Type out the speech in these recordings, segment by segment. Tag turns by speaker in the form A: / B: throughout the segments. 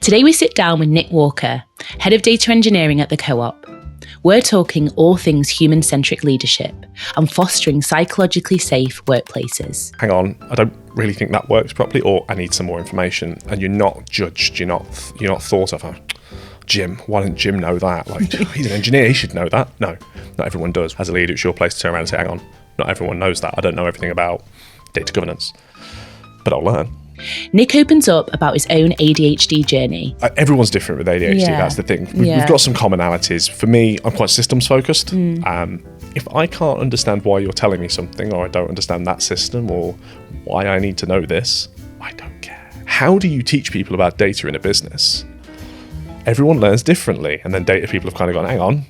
A: Today we sit down with Nik Walker, Head of Data Engineering at the Co-op. We're talking all things human-centric leadership and fostering psychologically safe workplaces.
B: Hang on, I don't really think that works properly, or I need some more information. And you're not judged, you're not thought of. Jim, why didn't Jim know that? Like, he's an engineer, he should know that. No, not everyone does. As a leader, it's your place to turn around and say, hang on, not everyone knows that. I don't know everything about data governance, but I'll learn.
A: Nik opens up about his own ADHD journey.
B: Everyone's different with ADHD, that's the thing. We've got some commonalities. For me, I'm quite systems focused. If I can't understand why you're telling me something, or I don't understand that system, or why I need to know this, I don't care. How do you teach people about data in a business? Everyone learns differently, and then data people have kind of gone, hang on,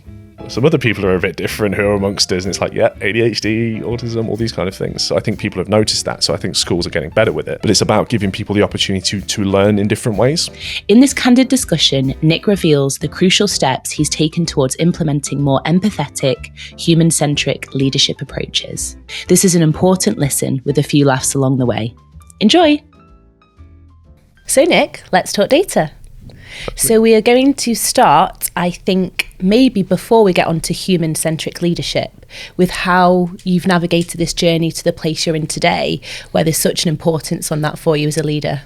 B: some other people are a bit different who are amongst us, and it's like, yeah, ADHD, autism, all these kind of things. So I think people have noticed that, so I think schools are getting better with it. But it's about giving people the opportunity to learn in different ways.
A: In this candid discussion, Nik reveals the crucial steps he's taken towards implementing more empathetic, human-centric leadership approaches. This is an important listen with a few laughs along the way. Enjoy! So Nik, let's talk data. So we are going to start, I think, maybe before we get on to human-centric leadership, with how you've navigated this journey to the place you're in today, where there's such an importance on that for you as a leader.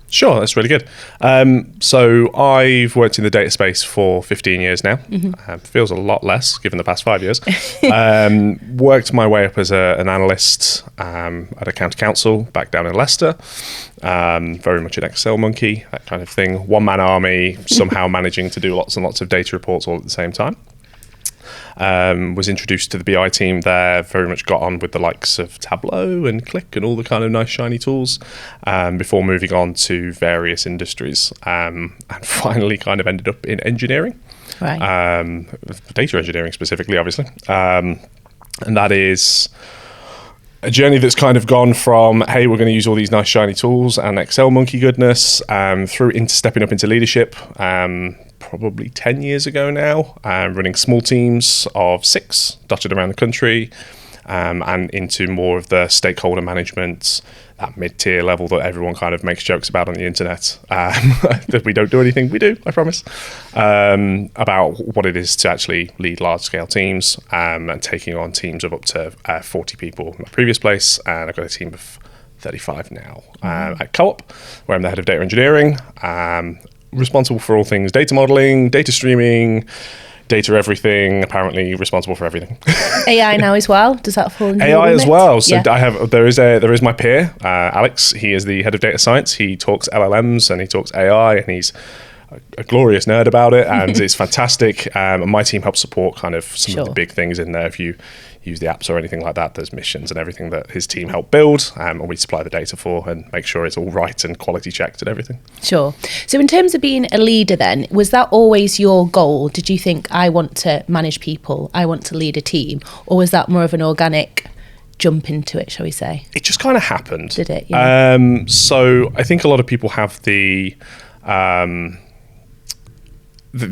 B: Sure, that's really good. So I've worked in the data space for 15 years now. Feels a lot less given the past 5 years. Worked my way up as an analyst at a county council back down in Leicester. Very much an Excel monkey, that kind of thing. One-man army, somehow managing to do lots and lots of data reports all at the same time. Was introduced to the BI team there, very much got on with the likes of Tableau and Click and all the kind of nice shiny tools, before moving on to various industries, and finally kind of ended up in engineering,
A: Right.
B: Data engineering specifically, obviously. And that is a journey that's kind of gone from, hey, we're going to use all these nice shiny tools and Excel monkey goodness, through into stepping up into leadership, probably 10 years ago now, running small teams of 6 dotted around the country, and into more of the stakeholder management, that mid-tier level that everyone kind of makes jokes about on the internet, that we don't do anything. We do, I promise, about what it is to actually lead large-scale teams, and taking on teams of up to 40 people in my previous place, and I've got a team of 35 now at Co-op, where I'm the head of data engineering, responsible for all things data modeling, data streaming, data everything, apparently responsible for everything.
A: AI now as well? Does that fall into
B: AI as well. So
A: yeah.
B: there is my peer, Alex. He is the head of data science. He talks LLMs and he talks AI, and he's a glorious nerd about it, and it's fantastic. And my team helps support kind of some of the big things in there. If you use the apps or anything like that, there's missions and everything that his team help build, and we supply the data for and make sure it's all right and quality checked and everything.
A: Sure. So in terms of being a leader then, was that always your goal? Did you think, I want to manage people, I want to lead a team? Or was that more of an organic jump into it, shall we say?
B: It just kind of happened.
A: Did it? Yeah.
B: So I think a lot of people have they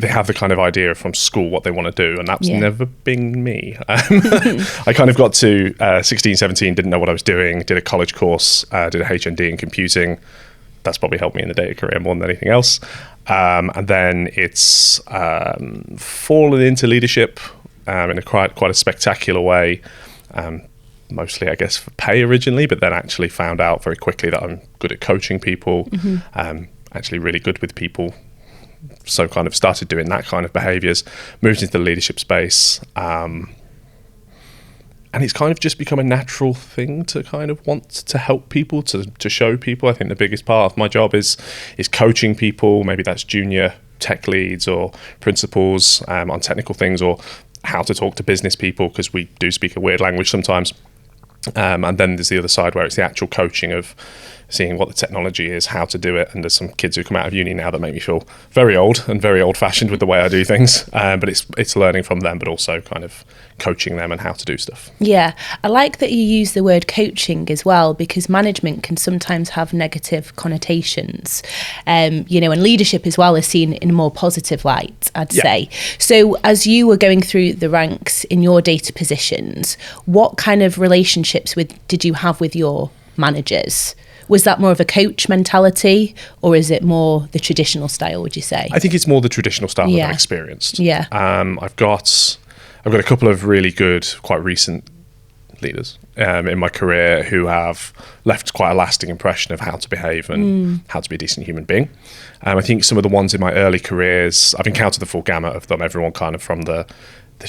B: have the kind of idea from school what they want to do, and that's never been me. I kind of got to 16, 17, didn't know what I was doing, did a college course, did a HND in computing. That's probably helped me in the data career more than anything else. And then it's fallen into leadership in a quite a spectacular way, mostly, I guess, for pay originally, but then actually found out very quickly that I'm good at coaching people, actually really good with people. So kind of started doing that kind of behaviours, moved into the leadership space, and it's kind of just become a natural thing to kind of want to help people, to show people. I think the biggest part of my job is coaching people. Maybe that's junior tech leads or principals on technical things, or how to talk to business people, because we do speak a weird language sometimes. And then there's the other side where it's the actual coaching of seeing what the technology is, how to do it. And there's some kids who come out of uni now that make me feel very old and very old-fashioned with the way I do things. But it's learning from them, but also kind of coaching them and how to do stuff. Yeah,
A: I like that you use the word coaching as well, because management can sometimes have negative connotations. And leadership as well is seen in a more positive light, I'd say. So as you were going through the ranks in your data positions, what kind of relationships did you have with your managers? Was that more of a coach mentality, or is it more the traditional style, would you say?
B: I think it's more the traditional style that I've experienced.
A: Yeah.
B: I've got a couple of really good, quite recent leaders in my career who have left quite a lasting impression of how to behave and how to be a decent human being. I think some of the ones in my early careers, I've encountered the full gamut of them. Everyone kind of from the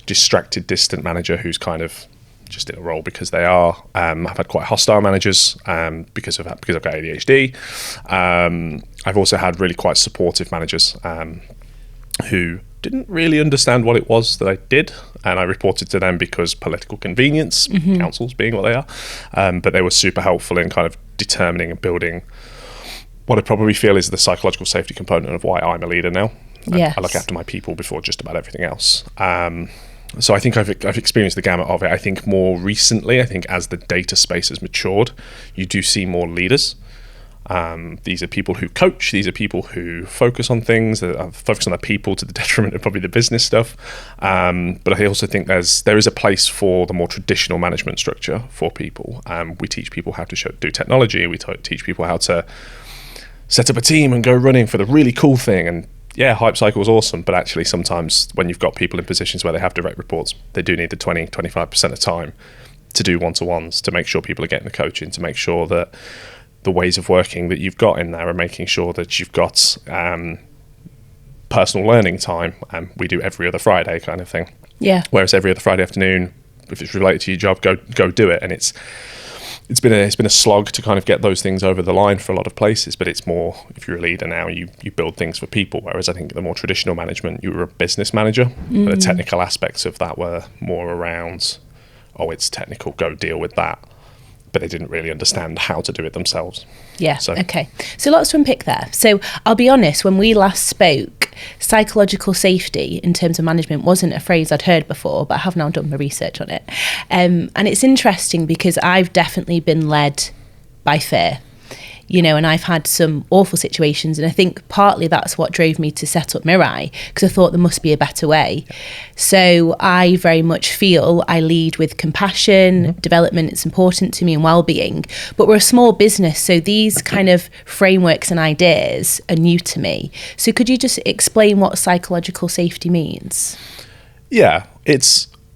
B: distracted, distant manager who's kind of just in a role because they are. I've had quite hostile managers because I've got ADHD. I've also had really quite supportive managers who didn't really understand what it was that I did, and I reported to them because political convenience, councils being what they are, but they were super helpful in kind of determining and building what I probably feel is the psychological safety component of why I'm a leader now.
A: Yes.
B: I look after my people before just about everything else. So I think I've experienced the gamut of it. I think more recently, as the data space has matured, you do see more leaders. These are people who coach. These are people who focus on things, that focus on their people to the detriment of probably the business stuff. But I also think there is a place for the more traditional management structure for people. We teach people how to do technology. We teach people how to set up a team and go running for the really cool thing. And yeah, hype cycle is awesome. But actually, sometimes when you've got people in positions where they have direct reports, they do need the 20-25% of time to do one-to-ones, to make sure people are getting the coaching, to make sure that the ways of working that you've got in there are making sure that you've got personal learning time. We do every other Friday kind of thing.
A: Yeah.
B: Whereas every other Friday afternoon, if it's related to your job, go do it. And it's been a slog to kind of get those things over the line for a lot of places. But it's more, if you're a leader now, you build things for people. Whereas I think the more traditional management, you were a business manager. But the technical aspects of that were more around, it's technical, go deal with that. But they didn't really understand how to do it themselves.
A: Yeah, okay. So lots to unpick there. So I'll be honest, when we last spoke, psychological safety in terms of management wasn't a phrase I'd heard before, but I have now done my research on it. And it's interesting because I've definitely been led by fear. And I've had some awful situations, and I think partly that's what drove me to set up Mirai, because I thought there must be a better way. So I very much feel I lead with compassion, development, it's important to me, and well-being. But we're a small business, so these kind of frameworks and ideas are new to me. So could you just explain what psychological safety means?
B: Yeah,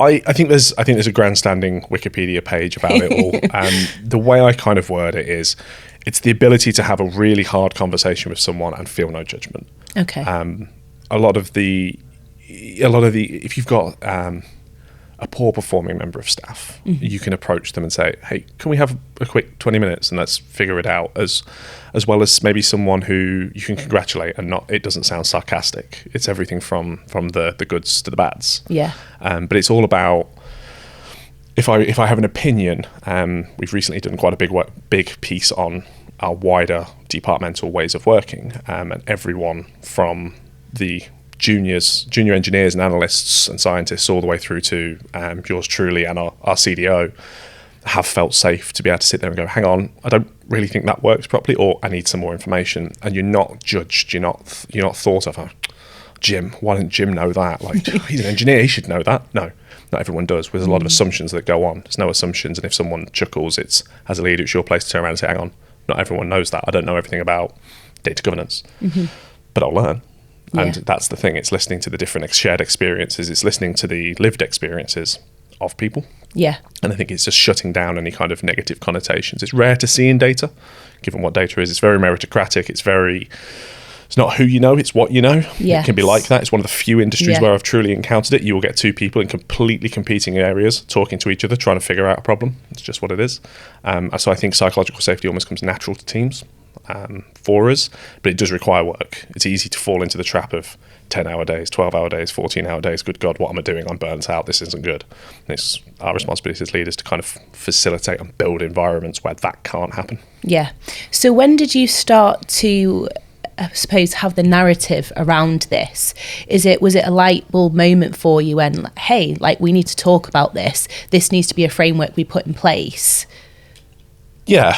B: I think there's a grandstanding Wikipedia page about it all. The way I kind of word it is, it's the ability to have a really hard conversation with someone and feel no judgment.
A: Okay.
B: A lot of the if you've got a poor performing member of staff, you can approach them and say, "Hey, can we have a quick 20 minutes and let's figure it out?" As well as maybe someone who you can congratulate and it doesn't sound sarcastic. It's everything from the goods to the bads.
A: Yeah.
B: But it's all about, if I have an opinion, we've recently done quite a big piece on our wider departmental ways of working, and everyone from the junior engineers and analysts and scientists all the way through to yours truly and our CDO have felt safe to be able to sit there and go, hang on, I don't really think that works properly, or I need some more information. And you're not judged, you're not thought of, Jim, why didn't Jim know that? Like, he's an engineer, he should know that. No, not everyone does. There's a lot of assumptions that go on. There's no assumptions, and if someone chuckles, as a leader, it's your place to turn around and say, hang on, not everyone knows that. I don't know everything about data governance, but I'll learn. And that's the thing. It's listening to the different shared experiences. It's listening to the lived experiences of people. Yeah. And I think it's just shutting down any kind of negative connotations. It's rare to see in data, given what data is. It's very meritocratic. It's not who you know, it's what you know. Yes. It can be like that. It's one of the few industries where I've truly encountered it. You will get two people in completely competing areas talking to each other, trying to figure out a problem. It's just what it is. So I think psychological safety almost comes natural to teams for us, but it does require work. It's easy to fall into the trap of 10-hour days, 12-hour days, 14-hour days. Good God, what am I doing? I'm burnt out. This isn't good. And it's our responsibility as leaders to kind of facilitate and build environments where that can't happen. Yeah.
A: So when did you start to, I suppose, have the narrative around this? Was it a light bulb moment for you when, hey, like, we need to talk about this. This needs to be a framework we put in place?
B: Yeah.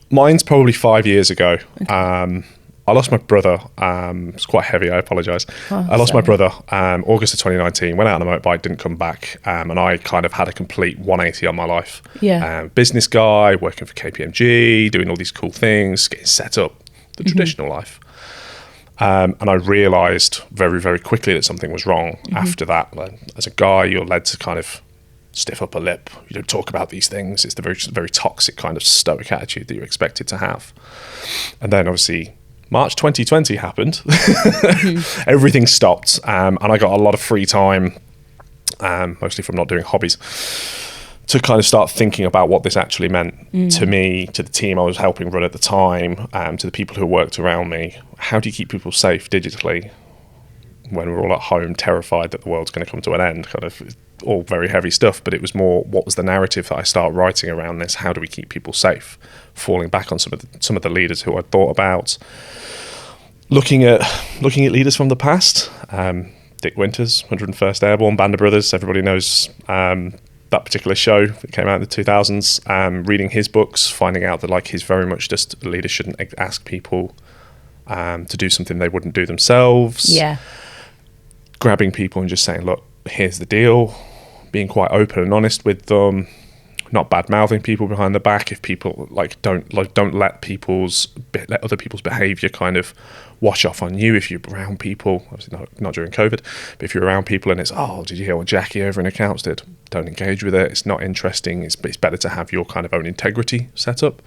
B: Mine's probably 5 years ago. Okay. I lost my brother. It's quite heavy. I apologise. I lost my brother August of 2019. Went out on a motorbike, didn't come back, and I kind of had a complete 180 on my life.
A: Yeah.
B: Business guy, working for KPMG, doing all these cool things, getting set up, the traditional life. And I realised very, very quickly that something was wrong. After that, as a guy, you're led to kind of stiff upper lip. You don't talk about these things. It's the very, very toxic kind of stoic attitude that you're expected to have. And then obviously March 2020 happened. Everything stopped, and I got a lot of free time, mostly from not doing hobbies, to kind of start thinking about what this actually meant to me, to the team I was helping run at the time, to the people who worked around me. How do you keep people safe digitally when we're all at home, terrified that the world's going to come to an end? Kind of all very heavy stuff, but it was more, what was the narrative that I started writing around this? How do we keep people safe? Falling back on some of the leaders who I thought about, looking at leaders from the past. Dick Winters, 101st Airborne, Band of Brothers. Everybody knows that particular show that came out in the 2000s. Reading his books, finding out that like he's very much just leaders shouldn't ask people to do something they wouldn't do themselves.
A: Yeah.
B: Grabbing people and just saying, look, here's the deal. Being quite open and honest with them. Not bad mouthing people behind the back. If people don't let other people's behaviour kind of wash off on you. If you're around people, obviously not during COVID, but if you're around people and it's, oh, did you hear what Jackie over in accounts did? Don't engage with it. It's not interesting. It's better to have your kind of own integrity set up.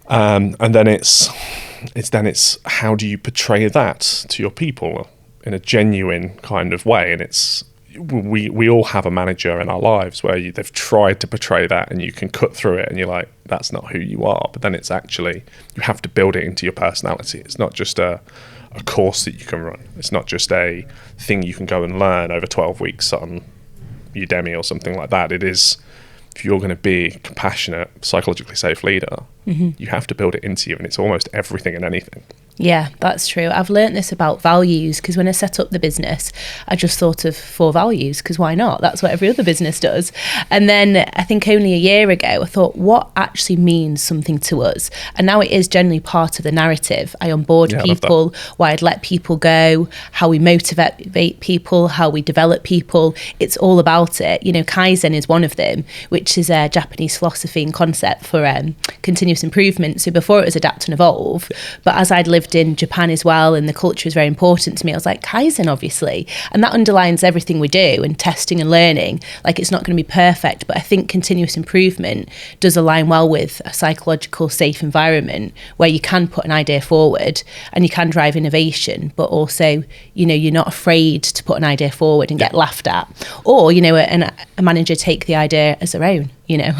B: And then it's how do you portray that to your people in a genuine kind of way? And it's, we all have a manager in our lives where they've tried to portray that, and you can cut through it and you're like, that's not who you are. But then it's actually, you have to build it into your personality. It's not just a course that you can run. It's not just a thing you can go and learn over 12 weeks on Udemy or something like that. It is, if you're going to be a compassionate, psychologically safe leader, you have to build it into you, and it's almost everything and anything.
A: Yeah, that's true. I've learnt this about values, because when I set up the business, I just thought of 4 values, because why not? That's what every other business does. And then I think only a year ago, I thought, what actually means something to us? And now it is generally part of the narrative. I onboard people, why I'd let people go, how we motivate people, how we develop people. It's all about it. You know, Kaizen is one of them, which is a Japanese philosophy and concept for continuous improvement. So before it was adapt and evolve, but as I'd lived in Japan as well, and the culture is very important to me, I was like, Kaizen, obviously. And that underlines everything we do, and testing and learning. Like, it's not going to be perfect, but I think continuous improvement does align well with a psychological, safe environment where you can put an idea forward and you can drive innovation, but also, you know, you're not afraid to put an idea forward and get laughed at. Or, you know, a manager take the idea as their own. You know,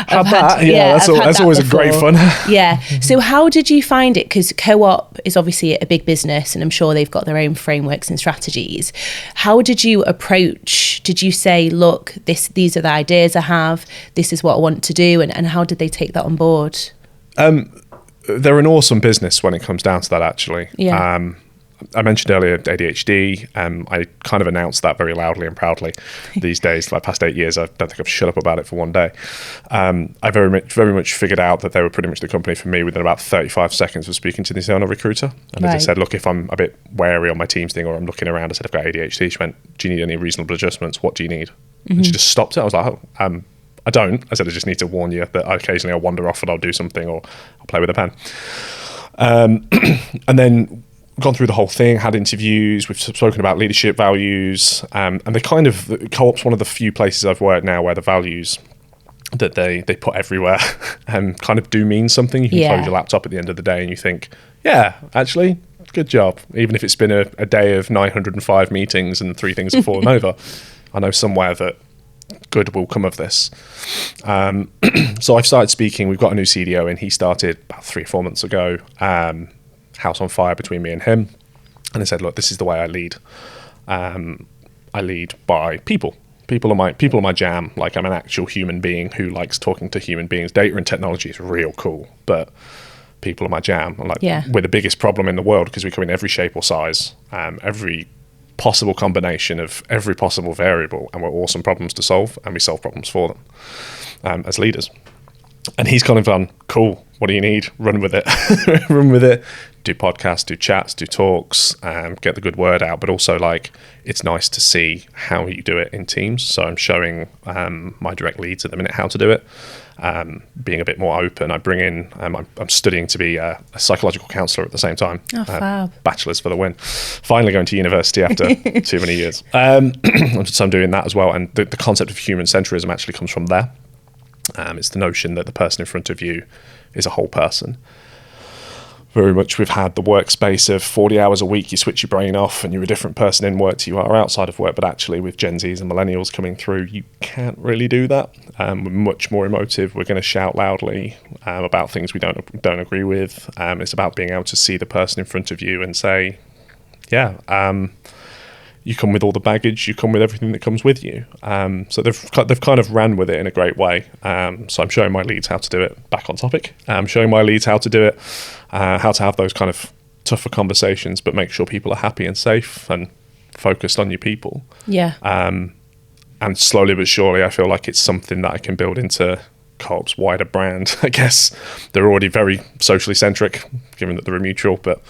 B: that's always a great fun.
A: Yeah. So how did you find it? Because Co-op is obviously a big business, and I'm sure they've got their own frameworks and strategies. How did you approach? Did you say, look, these are the ideas I have, this is what I want to do, and how did they take that on board?
B: They're an awesome business when it comes down to that, actually.
A: Yeah.
B: I mentioned earlier ADHD. I kind of announced that very loudly and proudly these days. Like, past 8 years, I don't think I've shut up about it for one day. I very much figured out that they were pretty much the company for me within about 35 seconds of speaking to the internal recruiter. And as I said, look, if I'm a bit wary on my Teams thing, or I'm looking around, I said, I've got ADHD. She went, do you need any reasonable adjustments? What do you need? And she just stopped it. I was like, I don't. I said, I just need to warn you that occasionally I'll wander off and I'll do something, or I'll play with a pen. And then gone through the whole thing, had interviews, we've spoken about leadership values, and the Co-op's one of the few places I've worked now where the values that they put everywhere kind of do mean something. You can close your laptop at the end of the day and you think, yeah, actually, good job. Even if it's been a day of 905 meetings and 3 things have fallen over, I know somewhere that good will come of this. So I've started speaking. We've got a new CDO in. He started about 3 or 4 months ago. House on fire between me and him. And I said, look, this is the way I lead. I lead by people. People are my jam. Like, I'm an actual human being who likes talking to human beings. Data and technology is real cool, but people are my jam. We're the biggest problem in the world because we come in every shape or size, every possible combination of every possible variable, and we're awesome problems to solve, and we solve problems for them as leaders. And he's kind of gone, cool, what do you need? Run with it. Run with it. Do podcasts, do chats, do talks, get the good word out. But also, like, it's nice to see how you do it in teams. So I'm showing my direct leads at the minute how to do it. Being a bit more open. I bring in, I'm studying to be a psychological counsellor at the same time.
A: Oh, fab.
B: Bachelor's for the win. Finally going to university after too many years. So I'm doing that as well. And the concept of human centrism actually comes from there. It's the notion that the person in front of you is a whole person. Very much we've had the workspace of 40 hours a week, you switch your brain off and you're a different person in work to you are outside of work. But actually with Gen Zs and millennials coming through, you can't really do that. We're much more emotive. We're going to shout loudly about things we don't agree with. It's about being able to see the person in front of you and say, you come with all the baggage, you come with everything that comes with you. So they've kind of ran with it in a great way. So I'm showing my leads how to do it. Back on topic. I'm showing my leads how to do it, how to have those kind of tougher conversations, but make sure people are happy and safe and focused on your people.
A: Yeah.
B: And slowly but surely, I feel like it's something that I can build into Coop's wider brand. I guess they're already very socially centric, given that they're a mutual, but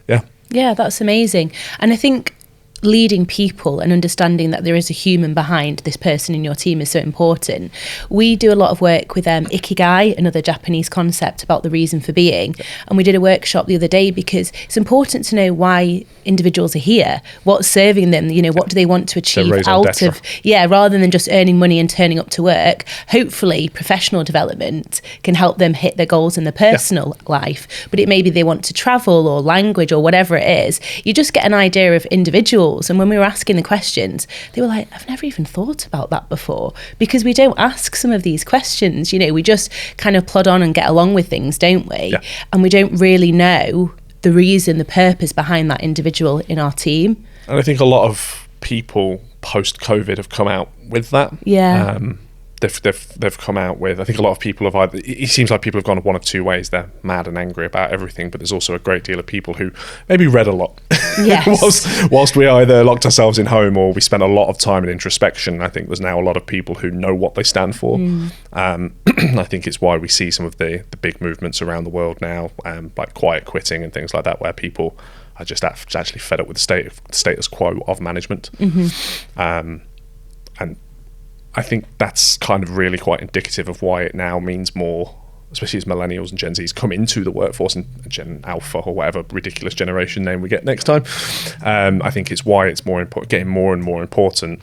B: yeah.
A: Yeah, that's amazing. And I think leading people and understanding that there is a human behind this person in your team is so important. We do a lot of work with Ikigai, another Japanese concept about the reason for being. And we did a workshop the other day because it's important to know why individuals are here, what's serving them, what do they want to achieve out of, rather than just earning money and turning up to work. Hopefully professional development can help them hit their goals in their personal life, but it may be they want to travel or language or whatever it is. You just get an idea of individuals. And when we were asking the questions, they were like, I've never even thought about that before, because we don't ask some of these questions. We just kind of plod on and get along with things, don't we? Yeah. And we don't really know the reason, the purpose behind that individual in our team.
B: And I think a lot of people post-COVID have come out with that.
A: Yeah.
B: They've come out with, I think a lot of people have either, it seems like people have gone one of two ways. They're mad and angry about everything, but there's also a great deal of people who maybe read a lot.
A: Yes.
B: whilst we either locked ourselves in home or we spent a lot of time in introspection. I think there's now a lot of people who know what they stand for. I think it's why we see some of the big movements around the world now, like quiet quitting and things like that, where people are just actually fed up with the status quo of management. And I think that's kind of really quite indicative of why it now means more, especially as millennials and Gen Zs come into the workforce, and Gen Alpha or whatever ridiculous generation name we get next time. I think it's why it's getting more and more important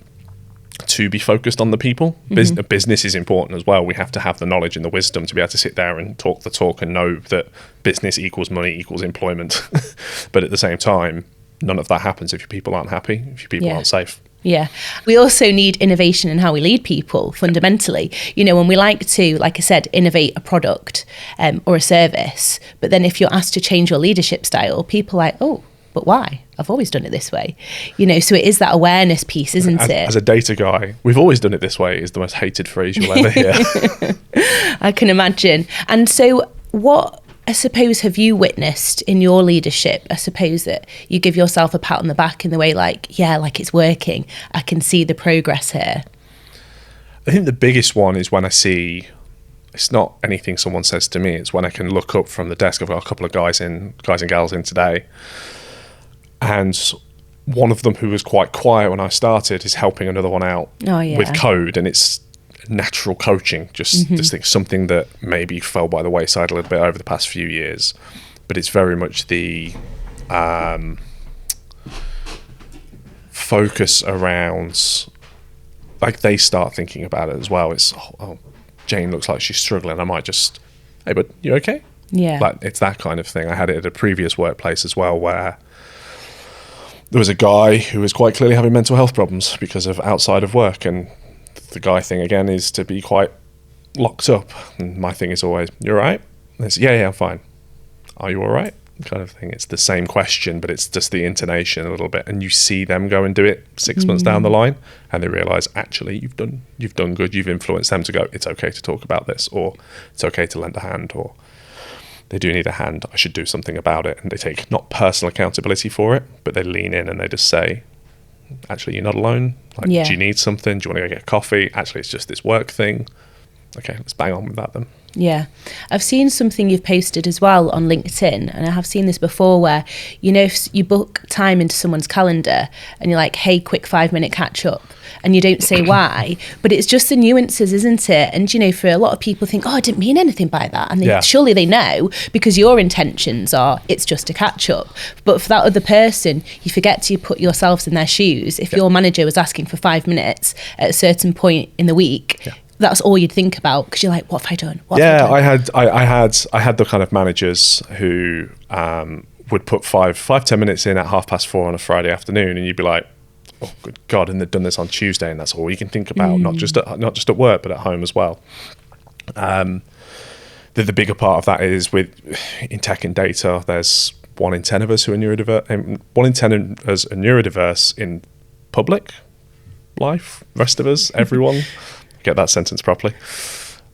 B: to be focused on the people. Business is important as well. We have to have the knowledge and the wisdom to be able to sit there and talk the talk and know that business equals money equals employment. But at the same time, none of that happens if your people aren't happy, if your people aren't safe.
A: Yeah. We also need innovation in how we lead people fundamentally. When we like to, like I said, innovate a product or a service, but then if you're asked to change your leadership style, people are like, oh, but why? I've always done it this way. So it is that awareness piece, isn't it?
B: As a data guy, we've always done it this way is the most hated phrase you'll ever hear.
A: I can imagine. And so what, I suppose, have you witnessed in your leadership? I suppose that you give yourself a pat on the back in the way like it's working. I can see the progress here.
B: I think the biggest one is when I see, it's not anything someone says to me, it's when I can look up from the desk. I've got a couple of guys and gals in today. And one of them who was quite quiet when I started is helping another one out with code. And it's natural coaching, just something that maybe fell by the wayside a little bit over the past few years, but it's very much the focus around, like, they start thinking about it as well. It's Jane looks like she's struggling, I might just, hey bud, you okay?
A: Yeah,
B: like it's that kind of thing. I had it at a previous workplace as well, where there was a guy who was quite clearly having mental health problems because of outside of work, and the guy thing again is to be quite locked up, and my thing is always, you're right? Yeah, I'm fine. Are you all right? Kind of thing. It's the same question, but it's just the intonation a little bit, and you see them go and do it 6 months down the line, and they realize actually you've done good. You've influenced them to go, it's okay to talk about this, or it's okay to lend a hand, or they do need a hand, I should do something about it. And they take not personal accountability for it, but they lean in and they just say, actually, you're not alone. Do you need something? Do you want to go get coffee? Actually, it's just this work thing. Okay, let's bang on with that then.
A: Yeah. I've seen something you've posted as well on LinkedIn, and I have seen this before where, you know, if you book time into someone's calendar and you're like, hey, quick 5-minute catch up, and you don't say why, but it's just the nuances, isn't it? And, you know, for a lot of people think, oh, I didn't mean anything by that. And surely they know, because your intentions are, it's just a catch up. But for that other person, you forget to put yourselves in their shoes. If your manager was asking for 5 minutes at a certain point in the week, that's all you'd think about, because you're like, what have I done?
B: I had the kind of managers who would put 5-10 minutes in at 4:30 on a Friday afternoon, and you'd be like, oh good God, and they'd done this on Tuesday, and that's all you can think about, not just at work, but at home as well. The bigger part of that is in tech and data, there's 1 in 10 of us who are neurodiverse, and 1 in 10 of us are neurodiverse in public life. Rest of us, everyone, get that sentence properly.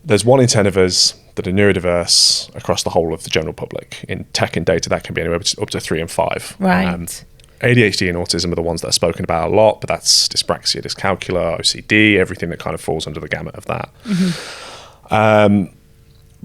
B: There's 1 in 10 of us that are neurodiverse across the whole of the general public. In tech and data, that can be anywhere up to 3 and 5.
A: Right.
B: ADHD and autism are the ones that are spoken about a lot, but that's dyspraxia, dyscalculia, OCD, everything that kind of falls under the gamut of that.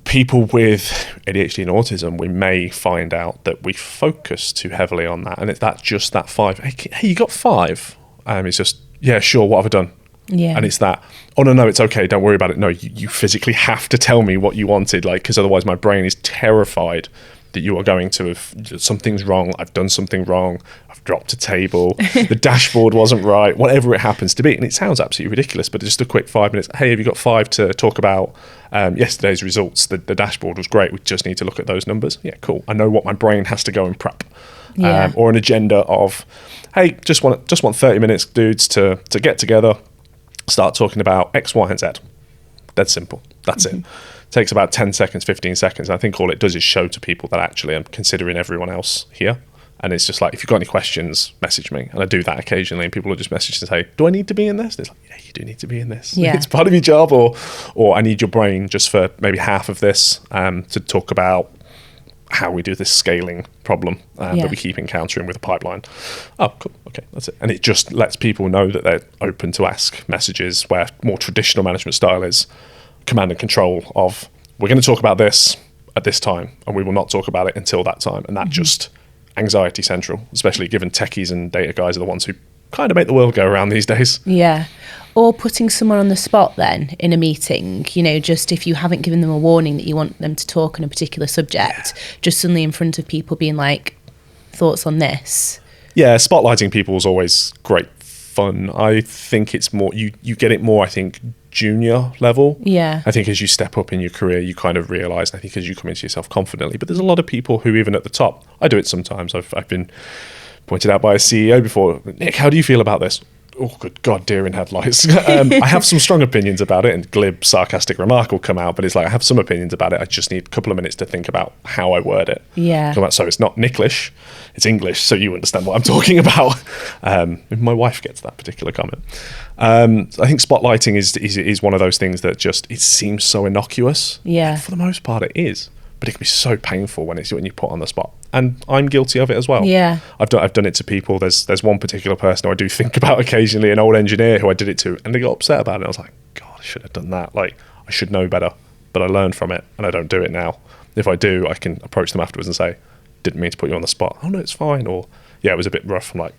B: People with ADHD and autism, we may find out that we focus too heavily on that, and it's just that 5. Hey, you got 5? It's just, yeah, sure, what have I done?
A: Yeah.
B: And it's that, oh no, it's okay, don't worry about it. No, you physically have to tell me what you wanted, like, because otherwise my brain is terrified that you are going to have, something's wrong, I've done something wrong, I've dropped a table, the dashboard wasn't right, whatever it happens to be. And it sounds absolutely ridiculous, but just a quick 5 minutes. Hey, have you got 5 to talk about yesterday's results? The dashboard was great, we just need to look at those numbers. Yeah, cool. I know what my brain has to go and prep. Or an agenda of, hey, just want 30 minutes, dudes, to get together, start talking about X, Y, and Z. Dead simple. That's it. Takes about 10 seconds, 15 seconds. I think all it does is show to people that actually I'm considering everyone else here. And it's just like, if you've got any questions, message me. And I do that occasionally, and people will just message and say, do I need to be in this? And it's like, yeah, you do need to be in this.
A: Yeah.
B: It's part of your job, or I need your brain just for maybe half of this to talk about how we do this scaling problem that we keep encountering with a pipeline. Oh, cool. Okay, that's it. And it just lets people know that they're open to ask messages, where more traditional management style is command and control of, we're going to talk about this at this time, and we will not talk about it until that time. And that just anxiety central, especially given techies and data guys are the ones who kind of make the world go around these days.
A: Yeah. Or putting someone on the spot then in a meeting, you know, just if you haven't given them a warning that you want them to talk on a particular subject, just suddenly in front of people being like, thoughts on this? Yeah,
B: spotlighting people is always great fun. I think it's more, you get it more, I think, junior level.
A: Yeah.
B: I think as you step up in your career, you kind of realise, I think as you come into yourself confidently, but there's a lot of people who even at the top, I do it sometimes, I've been pointed out by a CEO before, Nik, how do you feel about this? Oh, good God, deer in headlights. I have some strong opinions about it, and glib, sarcastic remark will come out, but it's like, I have some opinions about it. I just need a couple of minutes to think about how I word it.
A: Yeah.
B: So it's not Nicklish, it's English, so you understand what I'm talking about. My wife gets that particular comment. I think spotlighting is one of those things that just, it seems so innocuous.
A: Yeah.
B: And for the most part, it is. But it can be so painful when you put on the spot, and I'm guilty of it as well.
A: Yeah,
B: I've done it to people. There's one particular person who I do think about occasionally, an old engineer who I did it to, and they got upset about it. I was like, God, I should have done that. Like, I should know better, but I learned from it, and I don't do it now. If I do, I can approach them afterwards and say, didn't mean to put you on the spot. Oh no, it's fine. Or yeah, it was a bit rough. I'm like,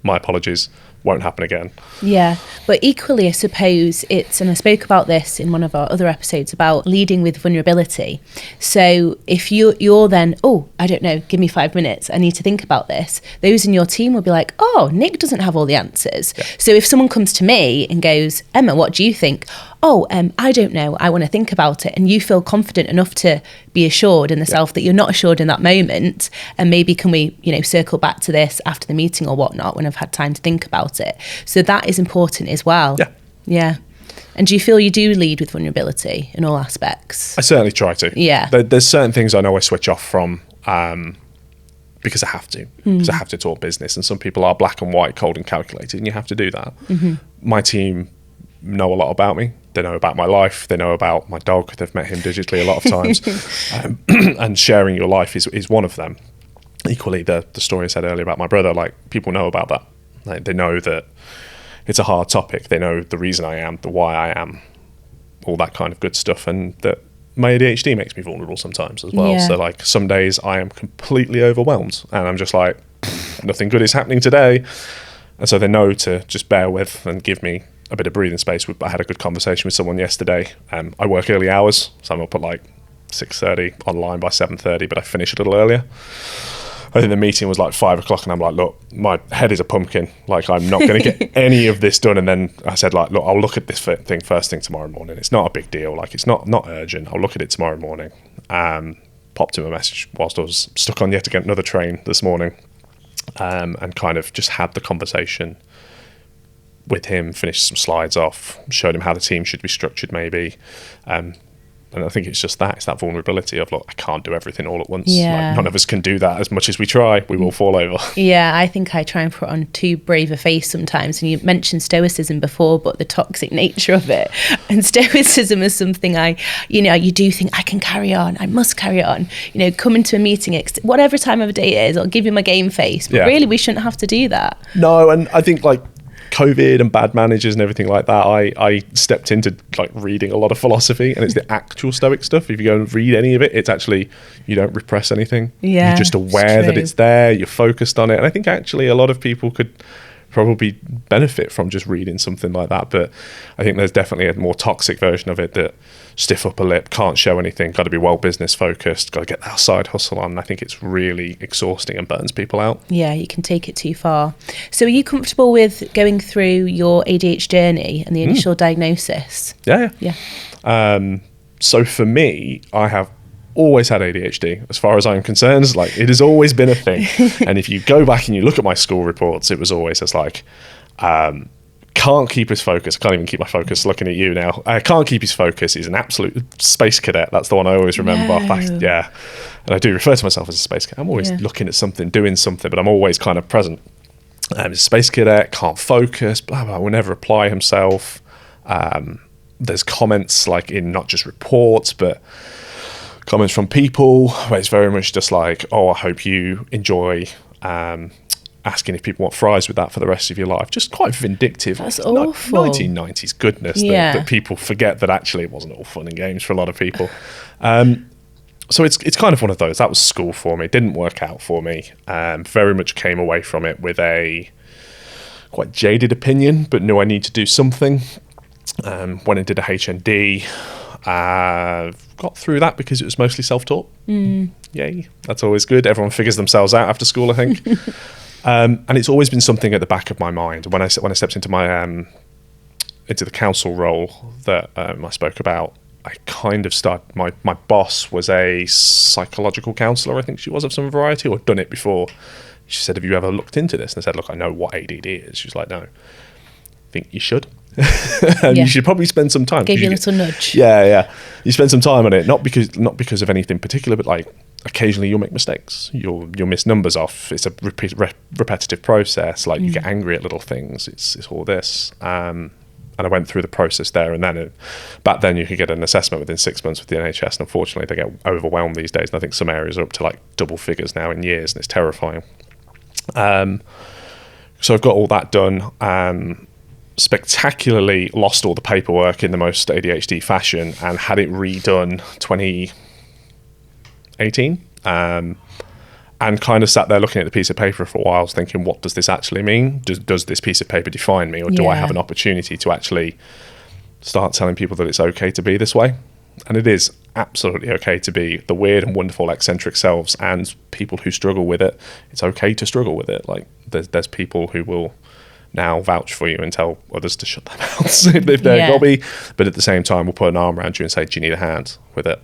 B: my apologies. Won't happen again.
A: Yeah, but equally, I suppose and I spoke about this in one of our other episodes about leading with vulnerability. So if you're then, oh, I don't know, give me 5 minutes, I need to think about this. Those in your team will be like, oh, Nik doesn't have all the answers. Yeah. So if someone comes to me and goes, Emma, what do you think? Oh, I don't know, I want to think about it. And you feel confident enough to be assured in the self that you're not assured in that moment. And maybe can we, circle back to this after the meeting or whatnot when I've had time to think about it. So that is important as well.
B: Yeah.
A: Yeah. And do you feel you do lead with vulnerability in all aspects?
B: I certainly try to.
A: Yeah.
B: There's certain things I know I switch off from because I have to. Because I have to talk business. And some people are black and white, cold and calculated, and you have to do that. My team know a lot about me. They know about my life. They know about my dog. They've met him digitally a lot of times. And sharing your life is one of them. Equally, the story I said earlier about my brother, like, people know about that. Like, they know that it's a hard topic. They know the reason I am, the why I am, all that kind of good stuff. And that my ADHD makes me vulnerable sometimes as well.
A: Yeah.
B: So like some days I am completely overwhelmed and I'm just like, nothing good is happening today. And so they know to just bear with and give me a bit of breathing space. I had a good conversation with someone yesterday. I work early hours, so I'm up at like 6:30, online by 7:30, but I finish a little earlier. I think the meeting was like 5 o'clock and I'm like, look, my head is a pumpkin. Like, I'm not going to get any of this done. And then I said, like, look, I'll look at this thing first thing tomorrow morning. It's not a big deal. Like, it's not urgent. I'll look at it tomorrow morning. Popped him a message whilst I was stuck on yet again another train this morning, and kind of just had the conversation with him, finished some slides off, showed him how the team should be structured maybe. And I think it's just that. It's that vulnerability of, look, I can't do everything all at once.
A: Yeah.
B: Like, none of us can do that. As much as we try, we will fall over.
A: Yeah, I think I try and put on too brave a face sometimes. And you mentioned stoicism before, but the toxic nature of it. And stoicism is something you do think, I can carry on. I must carry on. Come into a meeting, whatever time of the day it is, I'll give you my game face. But really, we shouldn't have to do that.
B: No, and I think like COVID and bad managers and everything like that, I stepped into like reading a lot of philosophy, and it's the actual Stoic stuff. If you go and read any of it, it's actually, you don't repress anything.
A: Yeah,
B: you're just aware that it's there, you're focused on it. And I think actually a lot of people could probably benefit from just reading something like that. But I think there's definitely a more toxic version of it that stiff upper lip, can't show anything, got to be well business focused, got to get that side hustle on. I think it's really exhausting and burns people out. Yeah,
A: you can take it too far. So are you comfortable with going through your ADHD journey and the initial diagnosis?
B: Yeah. So for me, I have always had ADHD as far as I'm concerned. Like, it has always been a thing. And if you go back and you look at my school reports, it was always as like, can't keep his focus. I can't even keep my focus looking at you now. I can't keep his focus. He's an absolute space cadet. That's the one I always remember.
A: No.
B: And I do refer to myself as a space cadet. I'm always looking at something, doing something, but I'm always kind of present. He's a space cadet, can't focus, blah, blah, will never apply himself. There's comments like in not just reports, but comments from people where it's very much just like, oh, I hope you enjoy asking if people want fries with that for the rest of your life. Just quite vindictive.
A: That's awful.
B: 1990s goodness that people forget that actually it wasn't all fun and games for a lot of people. So it's kind of one of those. That was school for me. Didn't work out for me. Very much came away from it with a quite jaded opinion, but knew I need to do something. Went and did a HND. Got through that because it was mostly self-taught. Yay. That's always good. Everyone figures themselves out after school, I think. And it's always been something at the back of my mind. When I stepped into my into the council role that I spoke about, I kind of started. My boss was a psychological counsellor, I think she was, of some variety, or had done it before. She said, "Have you ever looked into this?" And I said, "Look, I know what ADD is." She was like, "No, I think you should." You should probably spend some time.
A: Give you a little nudge.
B: Yeah. You spend some time on it, not because of anything particular, but like occasionally you'll make mistakes. You'll miss numbers off. It's a repetitive process. Like you get angry at little things. It's all this. And I went through the process there, and then back then you could get an assessment within 6 months with the NHS, and unfortunately they get overwhelmed these days. And I think some areas are up to like double figures now in years, and it's terrifying. So I've got all that done. Spectacularly lost all the paperwork in the most ADHD fashion and had it redone 2018, and kind of sat there looking at the piece of paper for a while thinking, what does this actually mean? Does this piece of paper define me, or do I have an opportunity to actually start telling people that it's okay to be this way? And it is absolutely okay to be the weird and wonderful eccentric selves, and people who struggle with it, it's okay to struggle with it. Like there's people who will now vouch for you and tell others to shut their mouths if they're gobby, but at the same time we'll put an arm around you and say, do you need a hand with it?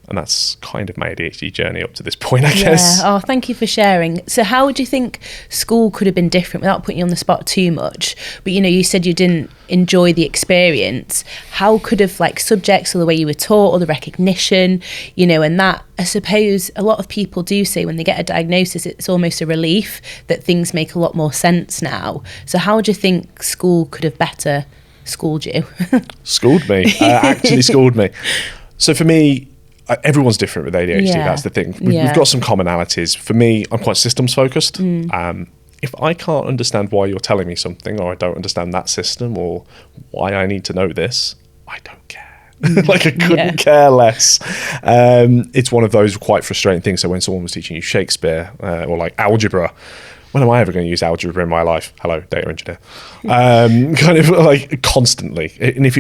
B: And that's kind of my ADHD journey up to this point, I guess.
A: Oh, thank you for sharing. So how would you think school could have been different, without putting you on the spot too much? But, you said you didn't enjoy the experience. How could have, like, subjects or the way you were taught or the recognition, and that, I suppose a lot of people do say when they get a diagnosis, it's almost a relief that things make a lot more sense now. So how would you think school could have better schooled you?
B: Schooled me. Actually schooled me. So for me, everyone's different with ADHD. That's the thing. We've got some commonalities. For me, I'm quite systems focused. If I can't understand why you're telling me something, or I don't understand that system, or why I need to know this, I don't care. Like I couldn't care less. It's one of those quite frustrating things. So when someone was teaching you Shakespeare or like algebra, when am I ever going to use algebra in my life? Hello, data engineer. Kind of like constantly. And if